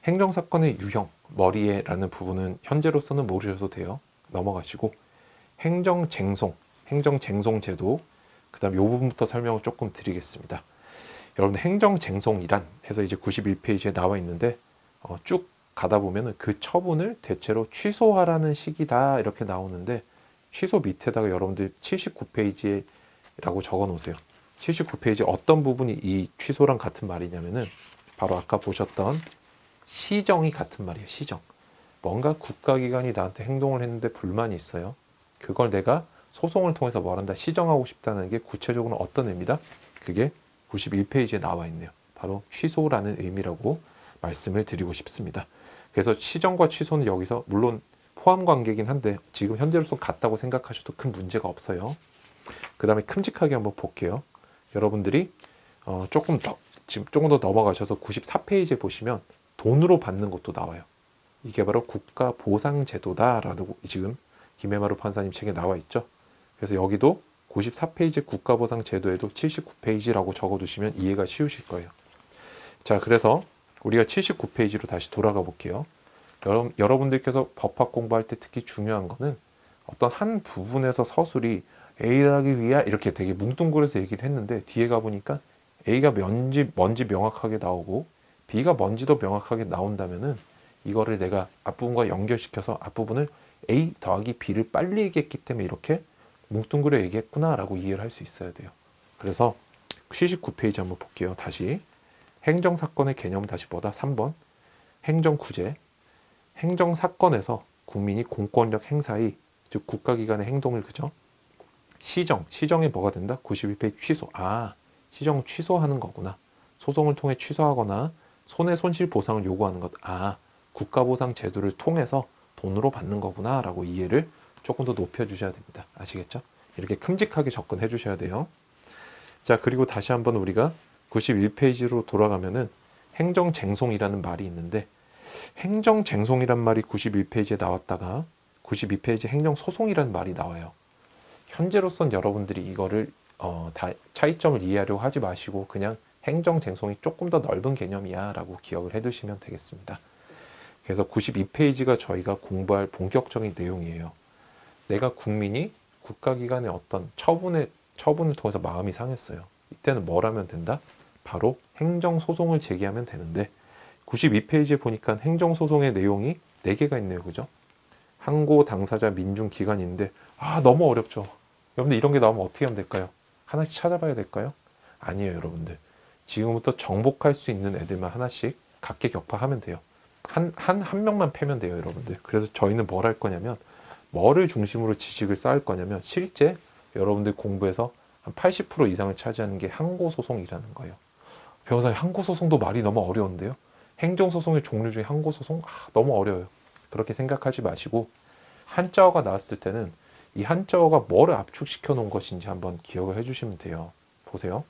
행정사건의 유형, 머리에라는 부분은 현재로서는 모르셔도 돼요. 넘어가시고 행정쟁송, 행정쟁송제도 그 다음 이 부분부터 설명을 조금 드리겠습니다. 여러분들 행정쟁송이란 해서 이제 91페이지에 나와 있는데 쭉 가다 보면은 그 처분을 대체로 취소하라는 식이다 이렇게 나오는데 취소 밑에다가 여러분들 79페이지라고 적어 놓으세요. 79페이지 어떤 부분이 이 취소랑 같은 말이냐면은 바로 아까 보셨던 시정이 같은 말이에요. 시정. 뭔가 국가기관이 나한테 행동을 했는데 불만이 있어요. 그걸 내가 소송을 통해서 뭘 한다? 시정하고 싶다는 게 구체적으로 어떤 의미다? 그게 91페이지에 나와 있네요. 바로 취소라는 의미라고 말씀을 드리고 싶습니다. 그래서 시정과 취소는 여기서 물론 포함 관계이긴 한데 지금 현재로서 같다고 생각하셔도 큰 문제가 없어요. 그 다음에 큼직하게 한번 볼게요. 여러분들이 조금 더 넘어가셔서 94페이지에 보시면 돈으로 받는 것도 나와요. 이게 바로 국가보상제도다라고 지금 김해마루 판사님 책에 나와 있죠. 그래서 여기도 94페이지 국가보상제도에도 79페이지라고 적어두시면 이해가 쉬우실 거예요. 자, 그래서 우리가 79페이지로 다시 돌아가 볼게요. 여러분들께서 법학 공부할 때 특히 중요한 거는 어떤 한 부분에서 서술이 A를 하기 위해 이렇게 되게 뭉뚱그려서 얘기를 했는데 뒤에 가보니까 A가 뭔지 명확하게 나오고 B가 뭔지도 명확하게 나온다면은 이거를 내가 앞부분과 연결시켜서 앞부분을 A 더하기 B를 빨리 얘기했기 때문에 이렇게 뭉뚱그려 얘기했구나 라고 이해를 할 수 있어야 돼요. 그래서 79페이지 한번 볼게요. 다시 행정사건의 개념은 다시 뭐다? 3번 행정구제. 행정사건에서 국민이 공권력 행사의 즉 국가기관의 행동을 그죠? 시정이 뭐가 된다? 91페이지 취소. 시정 취소하는 거구나. 소송을 통해 취소하거나 손해손실 보상을 요구하는 것. 국가보상 제도를 통해서 돈으로 받는 거구나 라고 이해를 조금 더 높여주셔야 됩니다. 아시겠죠? 이렇게 큼직하게 접근해 주셔야 돼요. 자, 그리고 다시 한번 우리가 91페이지로 돌아가면은 행정쟁송이라는 말이 있는데, 행정쟁송이란 말이 91페이지에 나왔다가 92페이지 행정소송이라는 말이 나와요. 현재로선 여러분들이 이거를 다 차이점을 이해하려고 하지 마시고 그냥 행정쟁송이 조금 더 넓은 개념이야 라고 기억을 해 두시면 되겠습니다. 그래서 92페이지가 저희가 공부할 본격적인 내용이에요. 내가 국민이 국가기관의 어떤 처분을 통해서 마음이 상했어요. 이때는 뭘 하면 된다? 바로 행정소송을 제기하면 되는데, 92페이지에 보니까 행정소송의 내용이 4개가 있네요. 그죠? 항고, 당사자, 민중, 기관인데 너무 어렵죠. 여러분들 이런 게 나오면 어떻게 하면 될까요? 하나씩 찾아봐야 될까요? 아니에요, 여러분들. 지금부터 정복할 수 있는 애들만 하나씩 각계격파하면 돼요. 한 명만 패면 돼요, 여러분들. 그래서 저희는 뭘 할 거냐면, 뭐를 중심으로 지식을 쌓을 거냐면, 실제 여러분들 공부에서 한 80% 이상을 차지하는 게 항고소송이라는 거예요. 변호사님, 항고소송도 말이 너무 어려운데요? 행정소송의 종류 중에 항고소송? 너무 어려워요. 그렇게 생각하지 마시고, 한자어가 나왔을 때는 이 한자어가 뭐를 압축시켜 놓은 것인지 한번 기억을 해주시면 돼요. 보세요.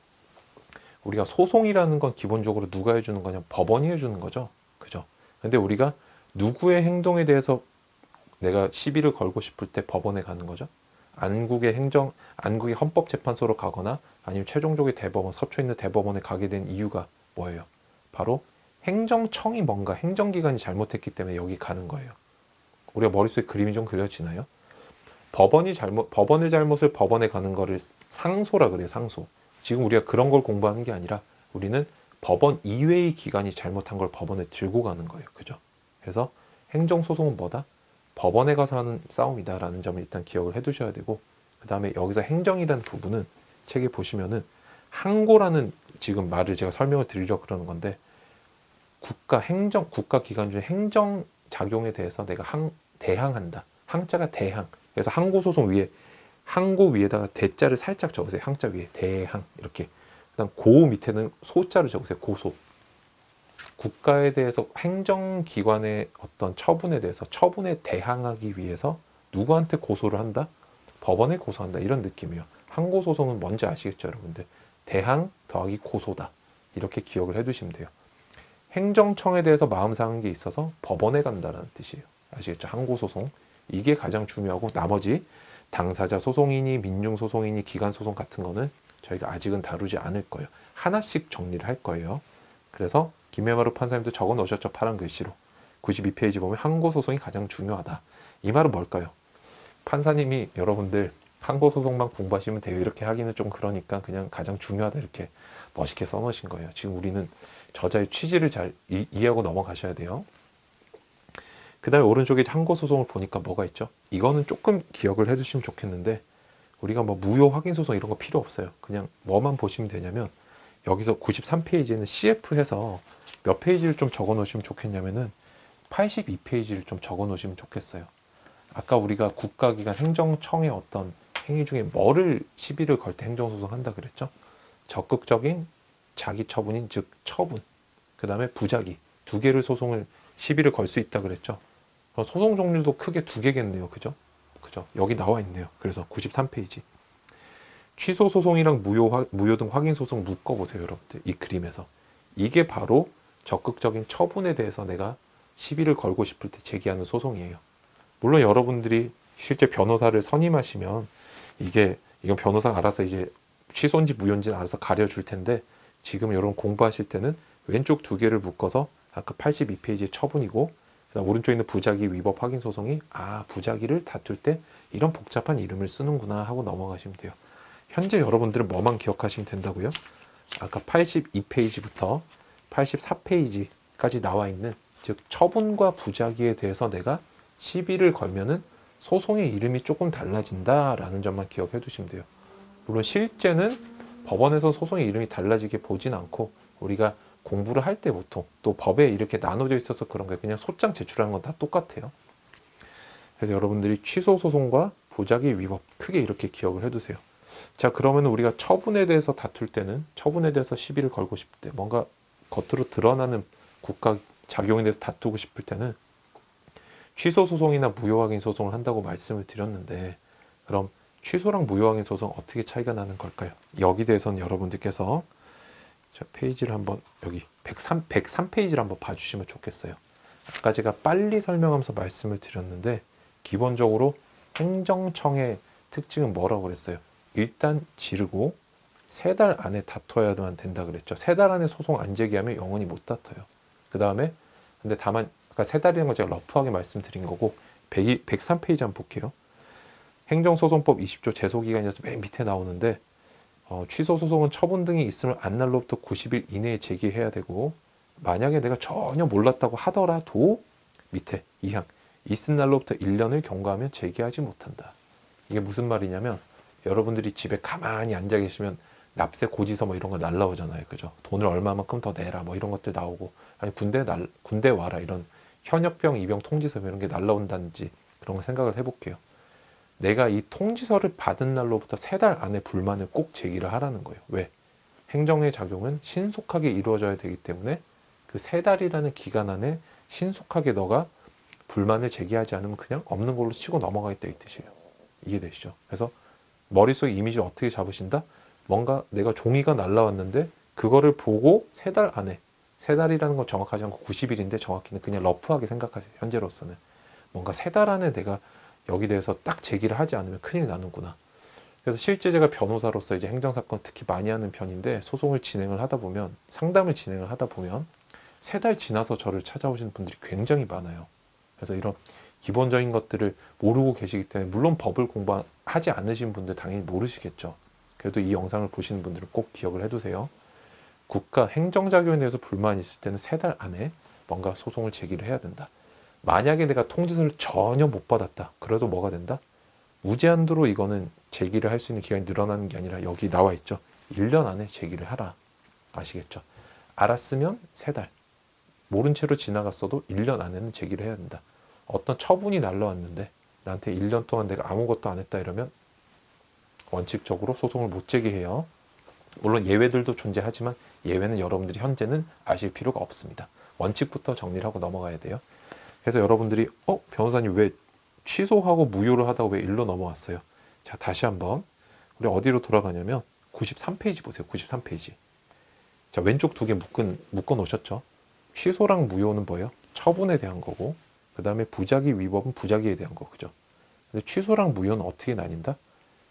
우리가 소송이라는 건 기본적으로 누가 해주는 거냐? 법원이 해주는 거죠. 그죠? 근데 우리가 누구의 행동에 대해서 내가 시비를 걸고 싶을 때 법원에 가는 거죠. 안국의 헌법재판소로 가거나 아니면 최종적인 대법원, 서초에 있는 대법원에 가게 된 이유가 뭐예요? 바로 행정청이 뭔가 행정기관이 잘못했기 때문에 여기 가는 거예요. 우리가 머릿속에 그림이 좀 그려지나요? 법원의 잘못을 법원에 가는 거를 상소라 그래요. 상소. 지금 우리가 그런 걸 공부하는 게 아니라 우리는 법원 이외의 기관이 잘못한 걸 법원에 들고 가는 거예요. 그죠? 그래서 행정소송은 뭐다? 법원에 가서 하는 싸움이다라는 점을 일단 기억을 해 두셔야 되고, 그 다음에 여기서 행정이라는 부분은 책에 보시면은 항고라는 지금 말을 제가 설명을 드리려고 그러는 건데, 국가기관 중에 행정작용에 대해서 내가 대항한다. 항자가 대항. 그래서 항고소송 위에, 항고 위에다가 대자를 살짝 적으세요. 항자 위에 대항 이렇게. 그다음 고 밑에는 소자를 적으세요. 고소. 국가에 대해서 행정기관의 어떤 처분에 대해서 처분에 대항하기 위해서 누구한테 고소를 한다? 법원에 고소한다. 이런 느낌이에요. 항고소송은 뭔지 아시겠죠, 여러분들? 대항 더하기 고소다. 이렇게 기억을 해두시면 돼요. 행정청에 대해서 마음 상한 게 있어서 법원에 간다는 뜻이에요. 아시겠죠? 항고소송. 이게 가장 중요하고, 나머지 당사자 소송이니 민중소송이니 기관소송 같은 거는 저희가 아직은 다루지 않을 거예요. 하나씩 정리를 할 거예요. 그래서 김혜마루 판사님도 적어 놓으셨죠? 파란 글씨로. 92페이지 보면 항고소송이 가장 중요하다. 이 말은 뭘까요? 판사님이 여러분들 항고소송만 공부하시면 돼요. 이렇게 하기는 좀 그러니까 그냥 가장 중요하다 이렇게 멋있게 써놓으신 거예요. 지금 우리는 저자의 취지를 잘 이해하고 넘어가셔야 돼요. 그 다음에 오른쪽에 항고소송을 보니까 뭐가 있죠? 이거는 조금 기억을 해두시면 좋겠는데, 우리가 뭐 무효 확인소송 이런 거 필요 없어요. 그냥 뭐만 보시면 되냐면, 여기서 93페이지에는 CF 해서 몇 페이지를 좀 적어 놓으시면 좋겠냐면은 82페이지를 좀 적어 놓으시면 좋겠어요. 아까 우리가 국가기관 행정청의 어떤 행위 중에 뭐를 시비를 걸 때 행정소송 한다 그랬죠? 적극적인 자기 처분인 즉 처분, 그 다음에 부작위, 2개를 시비를 걸 수 있다 그랬죠? 소송 종류도 크게 2개겠네요. 그죠? 여기 나와 있네요. 그래서 93페이지. 취소 소송이랑 무효 등 확인 소송 묶어보세요, 여러분들. 이 그림에서. 이게 바로 적극적인 처분에 대해서 내가 시비를 걸고 싶을 때 제기하는 소송이에요. 물론 여러분들이 실제 변호사를 선임하시면 이건 변호사가 알아서 이제 취소인지 무효인지 알아서 가려줄 텐데, 지금 여러분 공부하실 때는 왼쪽 2개를 묶어서 아까 82페이지의 처분이고, 그다음 오른쪽에 있는 부작위 위법 확인 소송이 부작위를 다툴 때 이런 복잡한 이름을 쓰는구나 하고 넘어가시면 돼요. 현재 여러분들은 뭐만 기억하시면 된다고요? 아까 82페이지부터 84페이지까지 나와 있는, 즉 처분과 부작위에 대해서 내가 시비를 걸면은 소송의 이름이 조금 달라진다라는 점만 기억해 두시면 돼요. 물론 실제는 법원에서 소송의 이름이 달라지게 보진 않고, 우리가 공부를 할 때 보통 또 법에 이렇게 나눠져 있어서 그런 거예요. 그냥 소장 제출하는 건 다 똑같아요. 그래서 여러분들이 취소 소송과 부작위 위법 크게 이렇게 기억을 해두세요. 자, 그러면 우리가 처분에 대해서 다툴 때는, 처분에 대해서 시비를 걸고 싶을 때, 뭔가 겉으로 드러나는 국가 작용에 대해서 다투고 싶을 때는 취소 소송이나 무효 확인 소송을 한다고 말씀을 드렸는데, 그럼 취소랑 무효 확인 소송 어떻게 차이가 나는 걸까요? 여기 대해서는 여러분들께서 자, 페이지를 한번 여기 103페이지를 한번 봐주시면 좋겠어요. 아까 제가 빨리 설명하면서 말씀을 드렸는데, 기본적으로 행정청의 특징은 뭐라고 그랬어요? 일단 지르고 3달 안에 다퉈야만 된다 그랬죠. 3달 안에 소송 안 제기하면 영원히 못 다퉈요. 그 다음에 근데 다만 아까 3달이라는 건 제가 러프하게 말씀드린 거고, 103페이지 한번 볼게요. 행정소송법 20조 제소기간이어서 맨 밑에 나오는데, 취소소송은 처분 등이 있으면 안날로부터 90일 이내에 제기해야 되고, 만약에 내가 전혀 몰랐다고 하더라도 밑에 2항 있은 날로부터 1년을 경과하면 제기하지 못한다. 이게 무슨 말이냐면, 여러분들이 집에 가만히 앉아 계시면 납세 고지서 뭐 이런 거 날라오잖아요. 그죠? 돈을 얼마만큼 더 내라 뭐 이런 것들 나오고, 아니 군대 와라 이런 현역병 입영 통지서 이런 게 날라온다든지 그런 거 생각을 해볼게요. 내가 이 통지서를 받은 날로부터 3달 안에 불만을 꼭 제기를 하라는 거예요. 왜? 행정의 작용은 신속하게 이루어져야 되기 때문에 그 3달이라는 기간 안에 신속하게 너가 불만을 제기하지 않으면 그냥 없는 걸로 치고 넘어가겠다 이 뜻이에요. 이해되시죠? 그래서 머릿속에 이미지를 어떻게 잡으신다? 뭔가 내가 종이가 날라왔는데 그거를 보고 3달 안에, 3달이라는 건 정확하지 않고 90일인데 정확히는 그냥 러프하게 생각하세요. 현재로서는. 뭔가 3달 안에 내가 여기 대해서 딱 제기를 하지 않으면 큰일 나는구나. 그래서 실제 제가 변호사로서 이제 행정사건 특히 많이 하는 편인데, 소송을 진행을 하다 보면, 상담을 진행을 하다 보면 3달 지나서 저를 찾아오시는 분들이 굉장히 많아요. 그래서 이런 기본적인 것들을 모르고 계시기 때문에, 물론 법을 공부하지 않으신 분들 당연히 모르시겠죠. 그래도 이 영상을 보시는 분들은 꼭 기억을 해두세요. 국가 행정작용에 대해서 불만이 있을 때는 3달 안에 뭔가 소송을 제기를 해야 된다. 만약에 내가 통지서를 전혀 못 받았다. 그래도 뭐가 된다? 무제한도로 이거는 제기를 할 수 있는 기간이 늘어나는 게 아니라 여기 나와 있죠. 1년 안에 제기를 하라. 아시겠죠? 알았으면 3달. 모른 채로 지나갔어도 1년 안에는 제기를 해야 된다. 어떤 처분이 날라왔는데 나한테 1년 동안 내가 아무것도 안 했다 이러면 원칙적으로 소송을 못 제기해요. 물론 예외들도 존재하지만 예외는 여러분들이 현재는 아실 필요가 없습니다. 원칙부터 정리를 하고 넘어가야 돼요. 그래서 여러분들이 변호사님 왜 취소하고 무효를 하다가 왜 일로 넘어왔어요? 자, 다시 한번 우리 어디로 돌아가냐면 93페이지 보세요. 93페이지. 자, 왼쪽 2개 묶어 놓으셨죠? 취소랑 무효는 뭐예요? 처분에 대한 거고, 그 다음에 부작위 위법은 부작위에 대한 거, 그죠? 근데 취소랑 무효는 어떻게 나뉜다?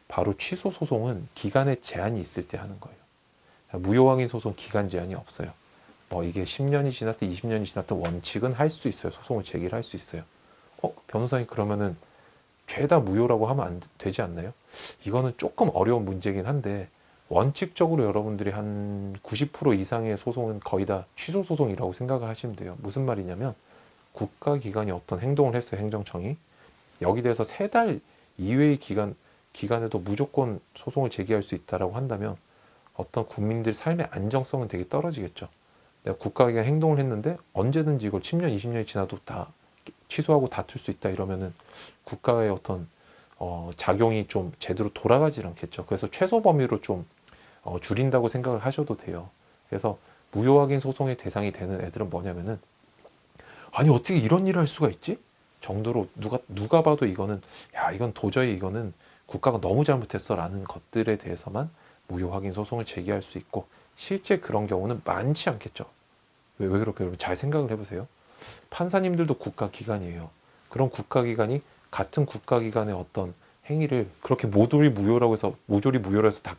바로 취소 소송은 기간에 제한이 있을 때 하는 거예요. 무효 확인 소송 기간 제한이 없어요. 뭐 이게 10년이 지났든 20년이 지났든 원칙은 할 수 있어요. 소송을 제기를 할 수 있어요. 변호사님 그러면은 죄다 무효라고 하면 안 되지 않나요? 이거는 조금 어려운 문제긴 한데, 원칙적으로 여러분들이 한 90% 이상의 소송은 거의 다 취소 소송이라고 생각을 하시면 돼요. 무슨 말이냐면, 국가기관이 어떤 행동을 했어요. 행정청이. 여기 대해서 3달 이외의 기간에도 무조건 소송을 제기할 수 있다라고 한다면 어떤 국민들 삶의 안정성은 되게 떨어지겠죠. 내가 국가기관 행동을 했는데 언제든지 이걸 10년, 20년이 지나도 다 취소하고 다툴 수 있다 이러면은 국가의 어떤 작용이 좀 제대로 돌아가지 않겠죠. 그래서 최소 범위로 좀 줄인다고 생각을 하셔도 돼요. 그래서 무효 확인 소송의 대상이 되는 애들은 뭐냐면은, 아니 어떻게 이런 일을 할 수가 있지? 정도로 누가 봐도 이거는 이건 도저히 이거는 국가가 너무 잘못했어라는 것들에 대해서만 무효 확인 소송을 제기할 수 있고, 실제 그런 경우는 많지 않겠죠. 왜 그렇게 여러분 잘 생각을 해보세요. 판사님들도 국가기관이에요. 그런 국가기관이 같은 국가기관의 어떤 행위를 그렇게 모조리 무효라고 해서 다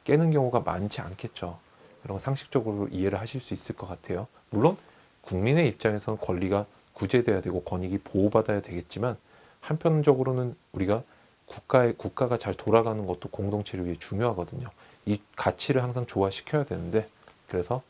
깨는 경우가 많지 않겠죠. 이런 거 상식적으로 이해를 하실 수 있을 것 같아요. 물론 국민의 입장에서는 권리가 구제돼야 되고 권익이 보호받아야 되겠지만, 한편적으로는 우리가 국가가 잘 돌아가는 것도 공동체를 위해 중요하거든요. 이 가치를 항상 조화시켜야 되는데, 그래서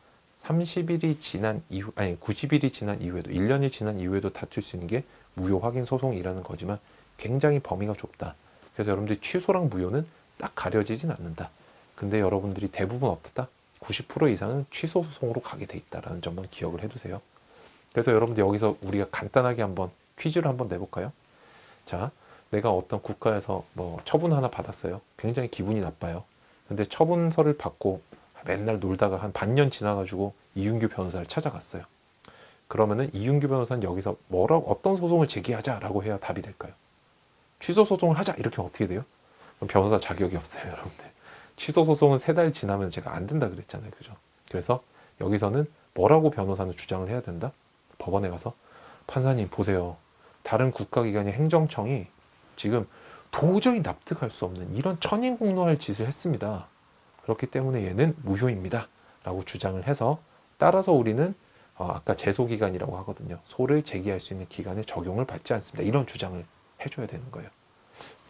30일이 지난 이후, 아니 90일이 지난 이후에도, 1년이 지난 이후에도 다툴 수 있는 게 무효 확인 소송이라는 거지만 굉장히 범위가 좁다. 그래서 여러분들이 취소랑 무효는 딱 가려지진 않는다. 근데 여러분들이 대부분 어떻다? 90% 이상은 취소 소송으로 가게 돼 있다라는 점만 기억을 해두세요. 그래서 여러분들 여기서 우리가 간단하게 한번 퀴즈를 한번 내볼까요? 자, 내가 어떤 국가에서 뭐 처분 하나 받았어요. 굉장히 기분이 나빠요. 근데 처분서를 받고 맨날 놀다가 한 반년 지나가지고 이윤규 변호사를 찾아갔어요. 그러면은 이윤규 변호사는 여기서 뭐라고 어떤 소송을 제기하자라고 해야 답이 될까요? 취소 소송을 하자 이렇게 하면 어떻게 돼요? 그럼 변호사 자격이 없어요, 여러분들. 취소 소송은 3달 지나면 제가 안 된다 그랬잖아요, 그죠? 그래서 여기서는 뭐라고 변호사는 주장을 해야 된다? 법원에 가서 판사님 보세요. 다른 국가기관의 행정청이 지금 도저히 납득할 수 없는 이런 천인공노할 짓을 했습니다. 그렇기 때문에 얘는 무효입니다. 라고 주장을 해서 따라서 우리는 아까 제소기간이라고 하거든요. 소를 제기할 수 있는 기간에 적용을 받지 않습니다. 이런 주장을 해줘야 되는 거예요.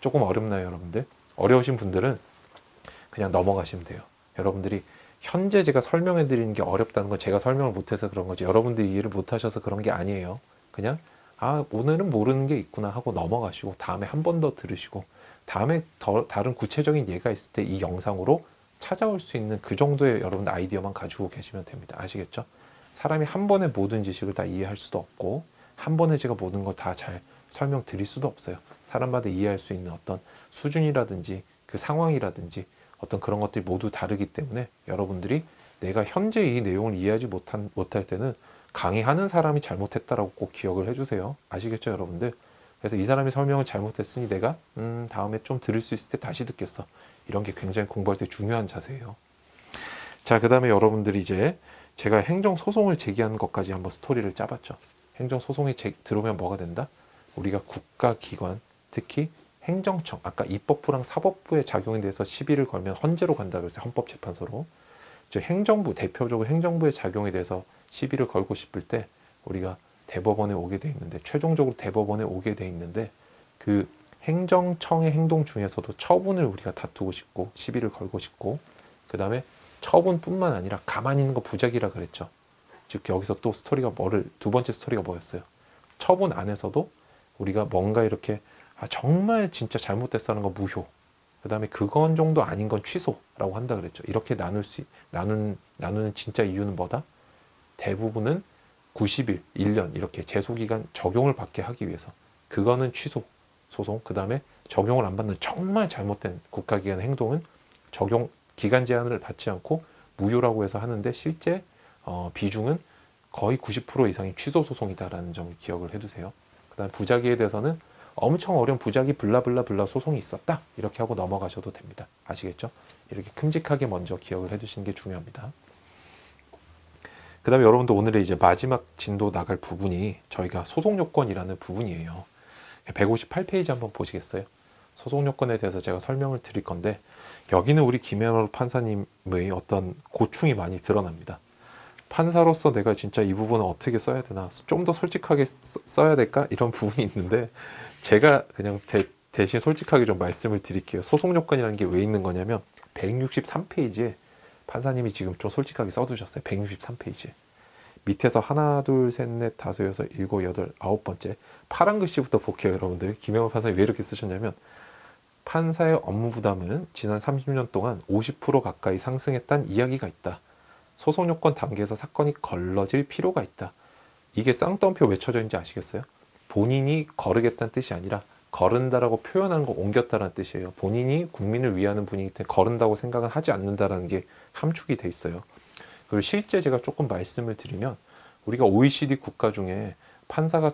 조금 어렵나요, 여러분들? 어려우신 분들은 그냥 넘어가시면 돼요. 여러분들이 현재 제가 설명해 드리는 게 어렵다는 건 제가 설명을 못해서 그런 거지 여러분들이 이해를 못하셔서 그런 게 아니에요. 그냥 오늘은 모르는 게 있구나 하고 넘어가시고 다음에 한 번 더 들으시고 다음에 다른 구체적인 예가 있을 때 이 영상으로 찾아올 수 있는 그 정도의 여러분들 아이디어만 가지고 계시면 됩니다. 아시겠죠? 사람이 한 번에 모든 지식을 다 이해할 수도 없고 한 번에 제가 모든 거 다 잘 설명드릴 수도 없어요. 사람마다 이해할 수 있는 어떤 수준이라든지 그 상황이라든지 어떤 그런 것들이 모두 다르기 때문에 여러분들이 내가 현재 이 내용을 이해하지 못할 때는 강의하는 사람이 잘못했다라고 꼭 기억을 해주세요. 아시겠죠, 여러분들? 그래서 이 사람이 설명을 잘못했으니 내가 다음에 좀 들을 수 있을 때 다시 듣겠어. 이런 게 굉장히 공부할 때 중요한 자세예요. 자, 그 다음에 여러분들이 이제 제가 행정소송을 제기하는 것까지 한번 스토리를 짜봤죠. 행정소송이 들어오면 뭐가 된다? 우리가 국가기관, 특히 행정청, 아까 입법부랑 사법부의 작용에 대해서 시비를 걸면 헌재로 간다 그랬어요. 헌법재판소로. 행정부, 대표적으로 행정부의 작용에 대해서 시비를 걸고 싶을 때 우리가 대법원에 오게 돼 있는데 최종적으로 대법원에 오게 돼 있는데 그 행정청의 행동 중에서도 처분을 우리가 다투고 싶고 시비를 걸고 싶고 그 다음에 처분뿐만 아니라 가만히 있는 거 부작위라 그랬죠. 즉 여기서 또 스토리가 두 번째 스토리가 뭐였어요? 처분 안에서도 우리가 뭔가 이렇게 정말 진짜 잘못됐다는 거 무효. 그 다음에 그건 정도 아닌 건 취소라고 한다 그랬죠. 이렇게 나누는 진짜 이유는 뭐다? 대부분은 90일, 1년 이렇게 제소기간 적용을 받게 하기 위해서. 그거는 취소, 소송. 그 다음에 적용을 안 받는 정말 잘못된 국가기관 행동은 적용 기간 제한을 받지 않고 무효라고 해서 하는데 실제 비중은 거의 90% 이상이 취소 소송이다라는 점을 기억을 해두세요. 그 다음 부작위에 대해서는 엄청 어려운 부작위 블라블라블라 소송이 있었다 이렇게 하고 넘어가셔도 됩니다. 아시겠죠? 이렇게 큼직하게 먼저 기억을 해두시는 게 중요합니다. 그 다음에 여러분들 오늘의 이제 마지막 진도 나갈 부분이 저희가 소송요건이라는 부분이에요. 158페이지 한번 보시겠어요? 소송요건에 대해서 제가 설명을 드릴 건데 여기는 우리 김현호 판사님의 어떤 고충이 많이 드러납니다. 판사로서 내가 진짜 이 부분을 어떻게 써야 되나 좀 더 솔직하게 써야 될까 이런 부분이 있는데 제가 그냥 대신 솔직하게 좀 말씀을 드릴게요. 소송요건이라는 게 왜 있는 거냐면 163페이지에 판사님이 지금 좀 솔직하게 써두셨어요. 163페이지에 밑에서 하나 둘셋넷 다섯 여섯 일곱 여덟 아홉 번째 파란 글씨부터 볼게요. 여러분들 김영호 판사님이 왜 이렇게 쓰셨냐면 판사의 업무 부담은 지난 30년 동안 50% 가까이 상승했다는 이야기가 있다. 소송요건 단계에서 사건이 걸러질 필요가 있다. 이게 쌍따옴표 왜 쳐져 있는지 아시겠어요? 본인이 거르겠다는 뜻이 아니라 거른다라고 표현하는 거 옮겼다라는 뜻이에요. 본인이 국민을 위하는 분이기 때문에 거른다고 생각은 하지 않는다라는 게 함축이 돼 있어요. 그리고 실제 제가 조금 말씀을 드리면 우리가 OECD 국가 중에 판사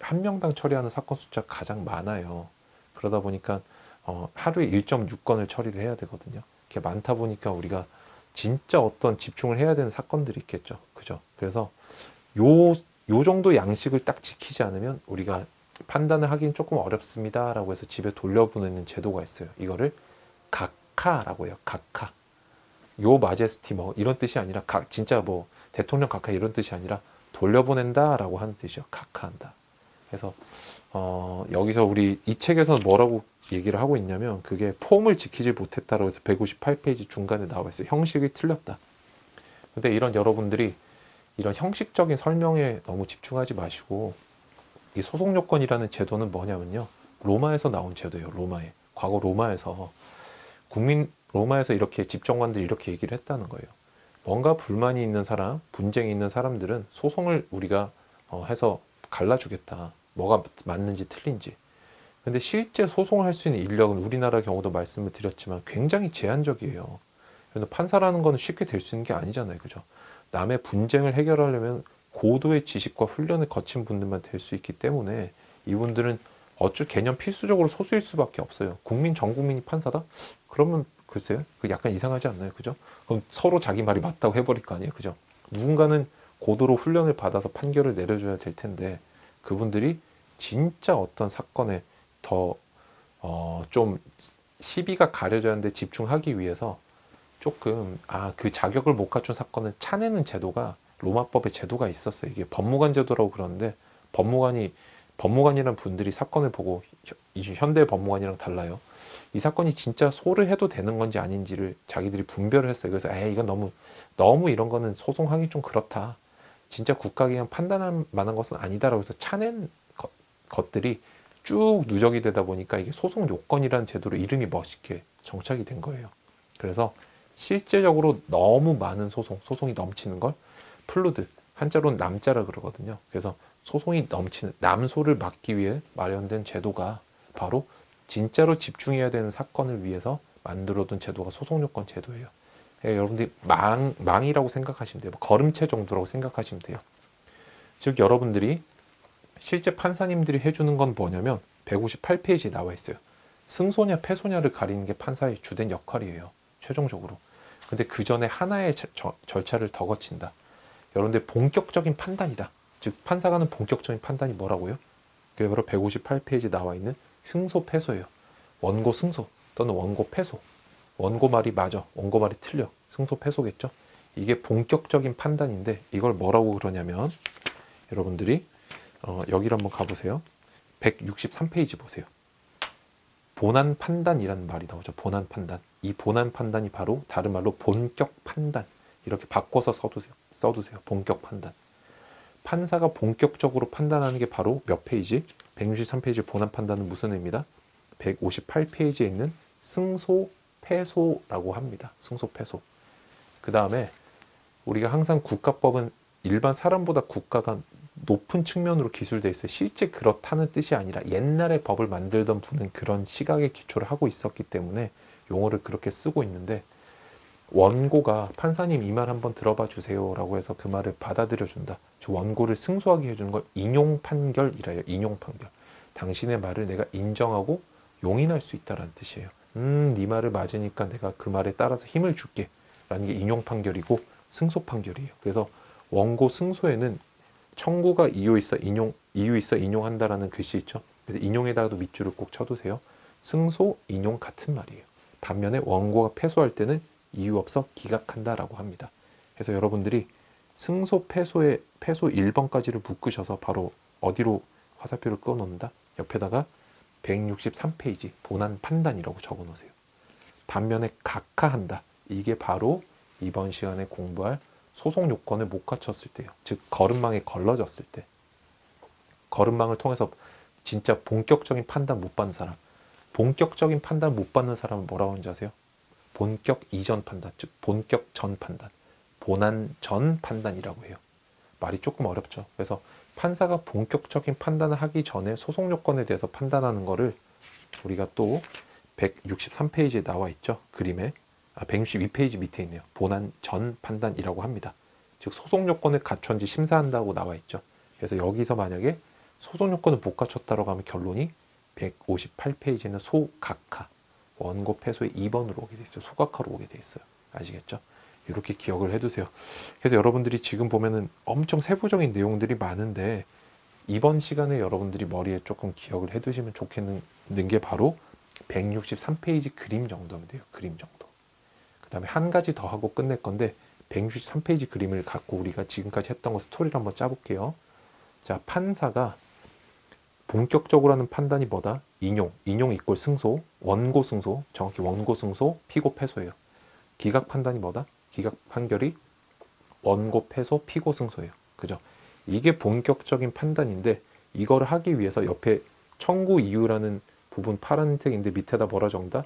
한 명당 처리하는 사건 숫자가 가장 많아요. 그러다 보니까 하루에 1.6건을 처리를 해야 되거든요. 이렇게 많다 보니까 우리가 진짜 어떤 집중을 해야 되는 사건들이 있겠죠. 그죠? 그래서 요 정도 양식을 딱 지키지 않으면 우리가 판단을 하기는 조금 어렵습니다라고 해서 집에 돌려보내는 제도가 있어요. 이거를 각하라고 해요. 각하. 요 마제스티 뭐 이런 뜻이 아니라 진짜 뭐 대통령 각하 이런 뜻이 아니라 돌려보낸다라고 하는 뜻이요. 각하한다. 그래서 여기서 우리 이 책에서는 뭐라고 얘기를 하고 있냐면 그게 폼을 지키지 못했다라고 해서 158페이지 중간에 나와 있어요. 형식이 틀렸다. 근데 이런 여러분들이 이런 형식적인 설명에 너무 집중하지 마시고 이 소송요건이라는 제도는 뭐냐면요. 로마에서 나온 제도예요. 과거 로마에서 로마에서 이렇게 집정관들이 이렇게 얘기를 했다는 거예요. 뭔가 불만이 있는 사람, 분쟁이 있는 사람들은 소송을 우리가 해서 갈라주겠다. 뭐가 맞는지 틀린지. 근데 실제 소송을 할 수 있는 인력은 우리나라 경우도 말씀을 드렸지만 굉장히 제한적이에요. 그래서 판사라는 거는 쉽게 될 수 있는 게 아니잖아요. 그죠? 남의 분쟁을 해결하려면 고도의 지식과 훈련을 거친 분들만 될 수 있기 때문에 이분들은 어쩔 개념 필수적으로 소수일 수밖에 없어요. 국민 전 국민이 판사다? 그러면 글쎄요, 그 약간 이상하지 않나요, 그죠? 그럼 서로 자기 말이 맞다고 해버릴 거 아니에요, 그죠? 누군가는 고도로 훈련을 받아서 판결을 내려줘야 될 텐데 그분들이 진짜 어떤 사건에 더 좀 시비가 가려져야 하는데 집중하기 위해서 조금 그 자격을 못 갖춘 사건을 차내는 제도가 로마법의 제도가 있었어요. 이게 법무관 제도라고 그러는데 법무관이란 분들이 사건을 보고 현대 법무관이랑 달라요. 이 사건이 진짜 소를 해도 되는 건지 아닌지를 자기들이 분별을 했어요. 그래서 이건 너무 이런 거는 소송하기 좀 그렇다. 진짜 국가기관 판단할 만한 것은 아니다라고 해서 차낸 것들이 쭉 누적이 되다 보니까 이게 소송 요건이라는 제도로 이름이 멋있게 정착이 된 거예요. 그래서 실제적으로 너무 많은 소송이 넘치는 걸 플루드, 한자로는 남자라 그러거든요. 그래서 소송이 넘치는 남소를 막기 위해 마련된 제도가 바로 진짜로 집중해야 되는 사건을 위해서 만들어둔 제도가 소송요건 제도예요. 여러분들이 망이라고 생각하시면 돼요. 걸음체 정도라고 생각하시면 돼요. 즉 여러분들이 실제 판사님들이 해주는 건 뭐냐면 158페이지에 나와 있어요. 승소냐 패소냐를 가리는 게 판사의 주된 역할이에요. 최종적으로. 근데 그 전에 하나의 절차를 더 거친다. 여러분들 본격적인 판단이다. 즉 판사가 하는 본격적인 판단이 뭐라고요? 그게 바로 158페이지에 나와 있는 승소 패소예요. 원고 승소 또는 원고 패소. 원고 말이 맞아, 원고 말이 틀려. 승소 패소겠죠? 이게 본격적인 판단인데 이걸 뭐라고 그러냐면 여러분들이 여기를 한번 가보세요. 163페이지 보세요. 본안 판단이라는 말이 나오죠. 본안 판단. 이 본안 판단이 바로 다른 말로 본격 판단. 이렇게 바꿔서 써두세요. 본격 판단. 판사가 본격적으로 판단하는 게 바로 몇 페이지? 163페이지 본안 판단은 무슨 의미다? 158페이지에 있는 승소 패소라고 합니다. 승소 패소. 그 다음에 우리가 항상 국가법은 일반 사람보다 국가가 높은 측면으로 기술되어 있어요. 실제 그렇다는 뜻이 아니라 옛날에 법을 만들던 분은 그런 시각에 기초를 하고 있었기 때문에 용어를 그렇게 쓰고 있는데 원고가 판사님 이 말 한번 들어봐 주세요 라고 해서 그 말을 받아들여 준다. 저 원고를 승소하게 해주는 걸 인용 판결이라 해요. 인용 판결. 당신의 말을 내가 인정하고 용인할 수 있다는 뜻이에요. 네 말을 맞으니까 내가 그 말에 따라서 힘을 줄게 라는 게 인용 판결이고 승소 판결이에요. 그래서 원고 승소에는 청구가 이유 있어 인용한다라는 글씨 있죠. 그래서 인용에다가도 밑줄을 꼭 쳐두세요. 승소, 인용 같은 말이에요. 반면에 원고가 패소할 때는 이유 없어 기각한다라고 합니다. 그래서 여러분들이 승소, 패소의 패소 1번까지를 묶으셔서 바로 어디로 화살표를 끊어놓는다? 옆에다가 163페이지 본안 판단이라고 적어 놓으세요. 반면에 각하한다. 이게 바로 이번 시간에 공부할 소송 요건을 못 갖췄을 때요. 즉 거름망에 걸러졌을 때. 거름망을 통해서 진짜 본격적인 판단 못 받는 사람. 본격적인 판단 못 받는 사람은 뭐라고 하는지 아세요? 본격 이전 판단, 즉 본격 전 판단. 본안 전 판단이라고 해요. 말이 조금 어렵죠. 그래서 판사가 본격적인 판단을 하기 전에 소송 요건에 대해서 판단하는 거를 우리가 또 163페이지에 나와 있죠. 그림에. 162페이지 밑에 있네요. 본안 전 판단이라고 합니다. 즉 소송 요건을 갖췄는지 심사한다고 나와 있죠. 그래서 여기서 만약에 소송 요건을 못 갖췄다고 하면 결론이 158페이지는 소각하, 원고 패소의 2번으로 오게 돼 있어요. 소각하로 오게 돼 있어요. 아시겠죠? 이렇게 기억을 해두세요. 그래서 여러분들이 지금 보면은 엄청 세부적인 내용들이 많은데 이번 시간에 여러분들이 머리에 조금 기억을 해두시면 좋겠는 게 바로 163페이지 그림 정도면 돼요. 그림 정도. 그 다음에 한 가지 더 하고 끝낼 건데 163페이지 그림을 갖고 우리가 지금까지 했던 거 스토리를 한번 짜볼게요. 자, 판사가 본격적으로 하는 판단이 뭐다? 인용 이꼴 승소, 원고 승소, 정확히 원고 승소, 피고 패소예요. 기각 판단이 뭐다? 기각 판결이 원고 패소, 피고 승소예요. 그죠? 이게 본격적인 판단인데 이거를 하기 위해서 옆에 청구 이유라는 부분 파란 흰색인데 밑에다 뭐라 적는다?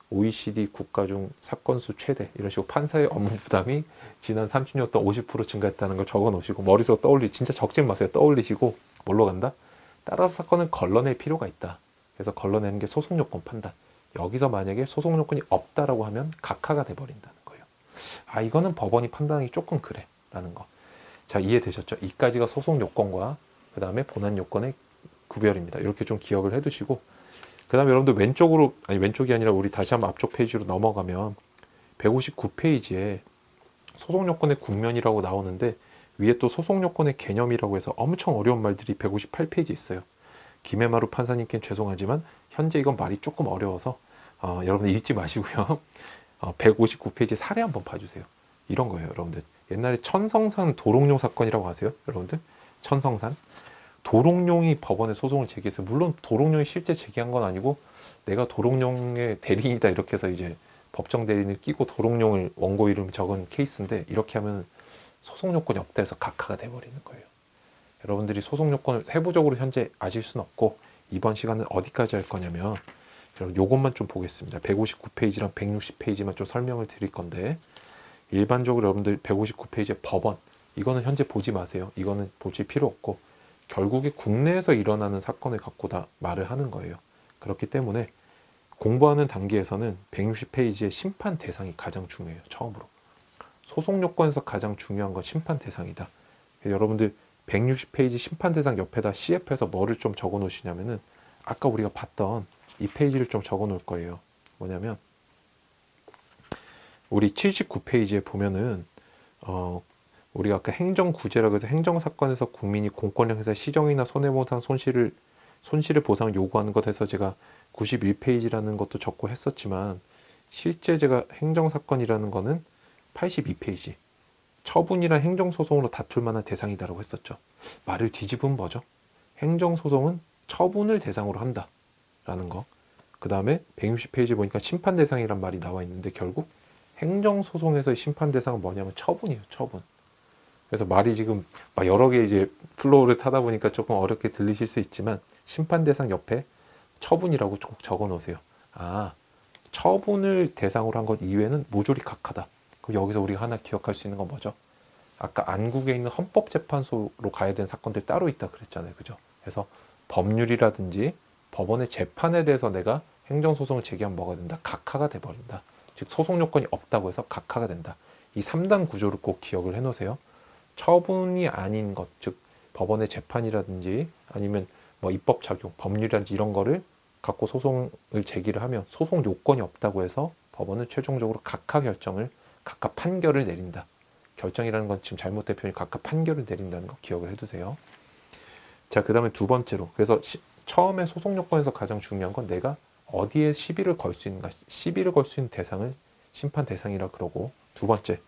OECD 국가 중 사건 수 최대 이런 식으로 판사의 업무 부담이 지난 30년 동안 50% 증가했다는 걸 적어 놓으시고 머릿속에 진짜 적지 마세요. 떠올리시고 뭘로 간다? 따라서 사건을 걸러낼 필요가 있다. 그래서 걸러내는 게 소송요건 판단. 여기서 만약에 소송요건이 없다라고 하면 각하가 돼버린다는 거예요. 이거는 법원이 판단하기 조금 그래 라는 거. 자, 이해되셨죠? 이까지가 소송 요건과 그 다음에 본안 요건의 구별입니다. 이렇게 좀 기억을 해두시고, 그 다음에 여러분들 왼쪽으로, 아니 왼쪽이 아니라 우리 다시 한번 앞쪽 페이지로 넘어가면 159페이지에 소송 요건의 국면이라고 나오는데, 위에 또 소송 요건의 개념이라고 해서 엄청 어려운 말들이 158페이지에 있어요. 김해마루 판사님께는 죄송하지만 현재 이건 말이 조금 어려워서 여러분들 읽지 마시고요. 159페이지 사례 한번 봐주세요. 이런 거예요, 여러분들. 옛날에 천성산 도롱뇽 사건이라고 아세요, 여러분들? 천성산 도롱뇽이 법원에 소송을 제기해서, 물론 도롱뇽이 실제 제기한 건 아니고 내가 도롱뇽의 대리인이다 이렇게 해서 이제 법정 대리인을 끼고 도롱뇽을 원고 이름 적은 케이스인데, 이렇게 하면 소송 요건이 없다 해서 각하가 돼버리는 거예요. 여러분들이 소송 요건을 세부적으로 현재 아실 수는 없고, 이번 시간은 어디까지 할 거냐면 요것만 좀 보겠습니다. 159페이지랑 160페이지만 좀 설명을 드릴 건데, 일반적으로 여러분들 159페이지의 법원, 이거는 현재 보지 마세요. 이거는 보실 필요 없고, 결국에 국내에서 일어나는 사건을 갖고 다 말을 하는 거예요. 그렇기 때문에 공부하는 단계에서는 160페이지의 심판 대상이 가장 중요해요. 처음으로 소송 요건에서 가장 중요한 건 심판 대상이다. 여러분들 160페이지 심판 대상 옆에다 CF에서 뭐를 좀 적어 놓으시냐면은, 아까 우리가 봤던 이 페이지를 좀 적어 놓을 거예요. 뭐냐면 우리 79페이지에 보면은 우리가 아까 행정구제라고 해서 행정사건에서 국민이 공권력 행사 시정이나 손해보상 손실을 보상 요구하는 것에서 제가 91페이지라는 것도 적고 했었지만, 실제 제가 행정사건이라는 거는 82페이지 처분이란 행정소송으로 다툴 만한 대상이다라고 했었죠. 말을 뒤집으면 뭐죠? 행정소송은 처분을 대상으로 한다 라는 거. 그 다음에 160페이지 보니까 심판 대상이란 말이 나와 있는데, 결국 행정소송에서의 심판 대상은 뭐냐면 처분이에요. 처분. 그래서 말이 지금 막 여러 개 이제 플로우를 타다 보니까 조금 어렵게 들리실 수 있지만, 심판 대상 옆에 처분이라고 꼭 적어 놓으세요. 아, 처분을 대상으로 한 것 이외에는 모조리 각하다. 그럼 여기서 우리가 하나 기억할 수 있는 건 뭐죠? 아까 안국에 있는 헌법재판소로 가야 되는 사건들 따로 있다 그랬잖아요. 그죠? 그래서 법률이라든지 법원의 재판에 대해서 내가 행정소송을 제기하면 뭐가 된다? 각하가 돼버린다. 즉 소송 요건이 없다고 해서 각하가 된다. 이 3단 구조를 꼭 기억을 해 놓으세요. 처분이 아닌 것, 즉 법원의 재판이라든지 아니면 뭐 입법 작용, 법률이라든지 이런 거를 갖고 소송을 제기를 하면 소송 요건이 없다고 해서 법원은 최종적으로 각하 결정을, 각하 판결을 내린다. 결정이라는 건 지금 잘못된 표현이 각하 판결을 내린다는 거 기억을 해두세요. 자, 그 다음에 두 번째로, 그래서 처음에 소송 요건에서 가장 중요한 건 내가 어디에 시비를 걸 수 있는가, 시비를 걸 수 있는 대상을 심판 대상이라 그러고, 두 번째,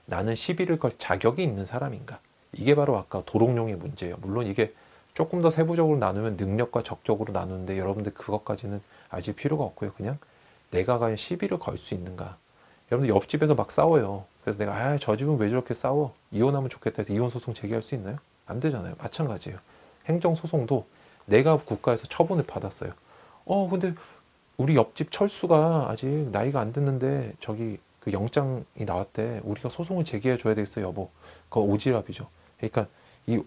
나는 시비를 걸 자격이 있는 사람인가. 이게 바로 아까 도롱뇽의 문제예요. 물론 이게 조금 더 세부적으로 나누면 능력과 적격으로 나누는데, 여러분들 그것까지는 아실 필요가 없고요. 그냥 내가 과연 시비를 걸 수 있는가. 여러분들 옆집에서 막 싸워요. 그래서 내가 저 집은 왜 저렇게 싸워? 이혼하면 좋겠다 해서 이혼소송 제기할 수 있나요? 안 되잖아요. 마찬가지예요. 행정소송도 내가 국가에서 처분을 받았어요. 근데 우리 옆집 철수가 아직 나이가 안 됐는데 저기 그 영장이 나왔대. 우리가 소송을 제기해 줘야 되겠어, 여보. 그거 오지랖이죠. 그러니까 이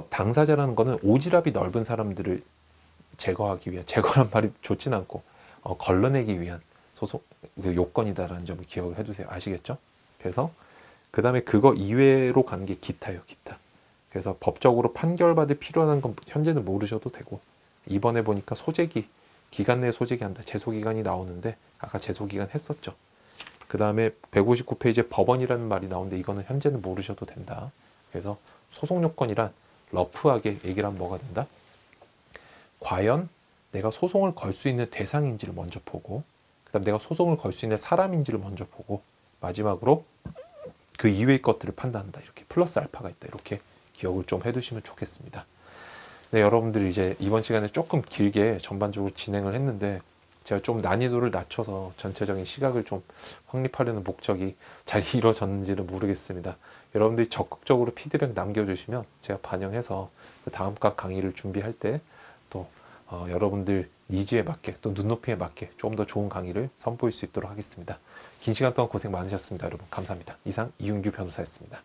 당사자라는 거는 오지랖이 넓은 사람들을 제거하기 위한, 제거란 말이 좋진 않고 걸러내기 위한 소송 그 요건이다라는 점을 기억을 해두세요. 아시겠죠? 그래서 그 다음에 그거 이외로 가는 게 기타예요. 기타. 그래서 법적으로 판결받을 필요한 건 현재는 모르셔도 되고, 이번에 보니까 소재기 기간 내에 소재기 한다, 제소기간이 나오는데 아까 제소기간 했었죠. 그 다음에 159페이지에 법원이라는 말이 나오는데, 이거는 현재는 모르셔도 된다. 그래서 소송 요건이란 러프하게 얘기를 하면 뭐가 된다? 과연 내가 소송을 걸 수 있는 대상인지를 먼저 보고, 그 다음 내가 소송을 걸 수 있는 사람인지를 먼저 보고, 마지막으로 그 이외의 것들을 판단한다. 이렇게 플러스 알파가 있다. 이렇게 기억을 좀 해두시면 좋겠습니다. 네, 여러분들이 이제 이번 시간에 조금 길게 전반적으로 진행을 했는데, 제가 좀 난이도를 낮춰서 전체적인 시각을 좀 확립하려는 목적이 잘 이루어졌는지는 모르겠습니다. 여러분들이 적극적으로 피드백 남겨주시면 제가 반영해서 그 다음 각 강의를 준비할 때 또 여러분들 니즈에 맞게, 또 눈높이에 맞게 좀 더 좋은 강의를 선보일 수 있도록 하겠습니다. 긴 시간 동안 고생 많으셨습니다. 여러분 감사합니다. 이상 이윤규 변호사였습니다.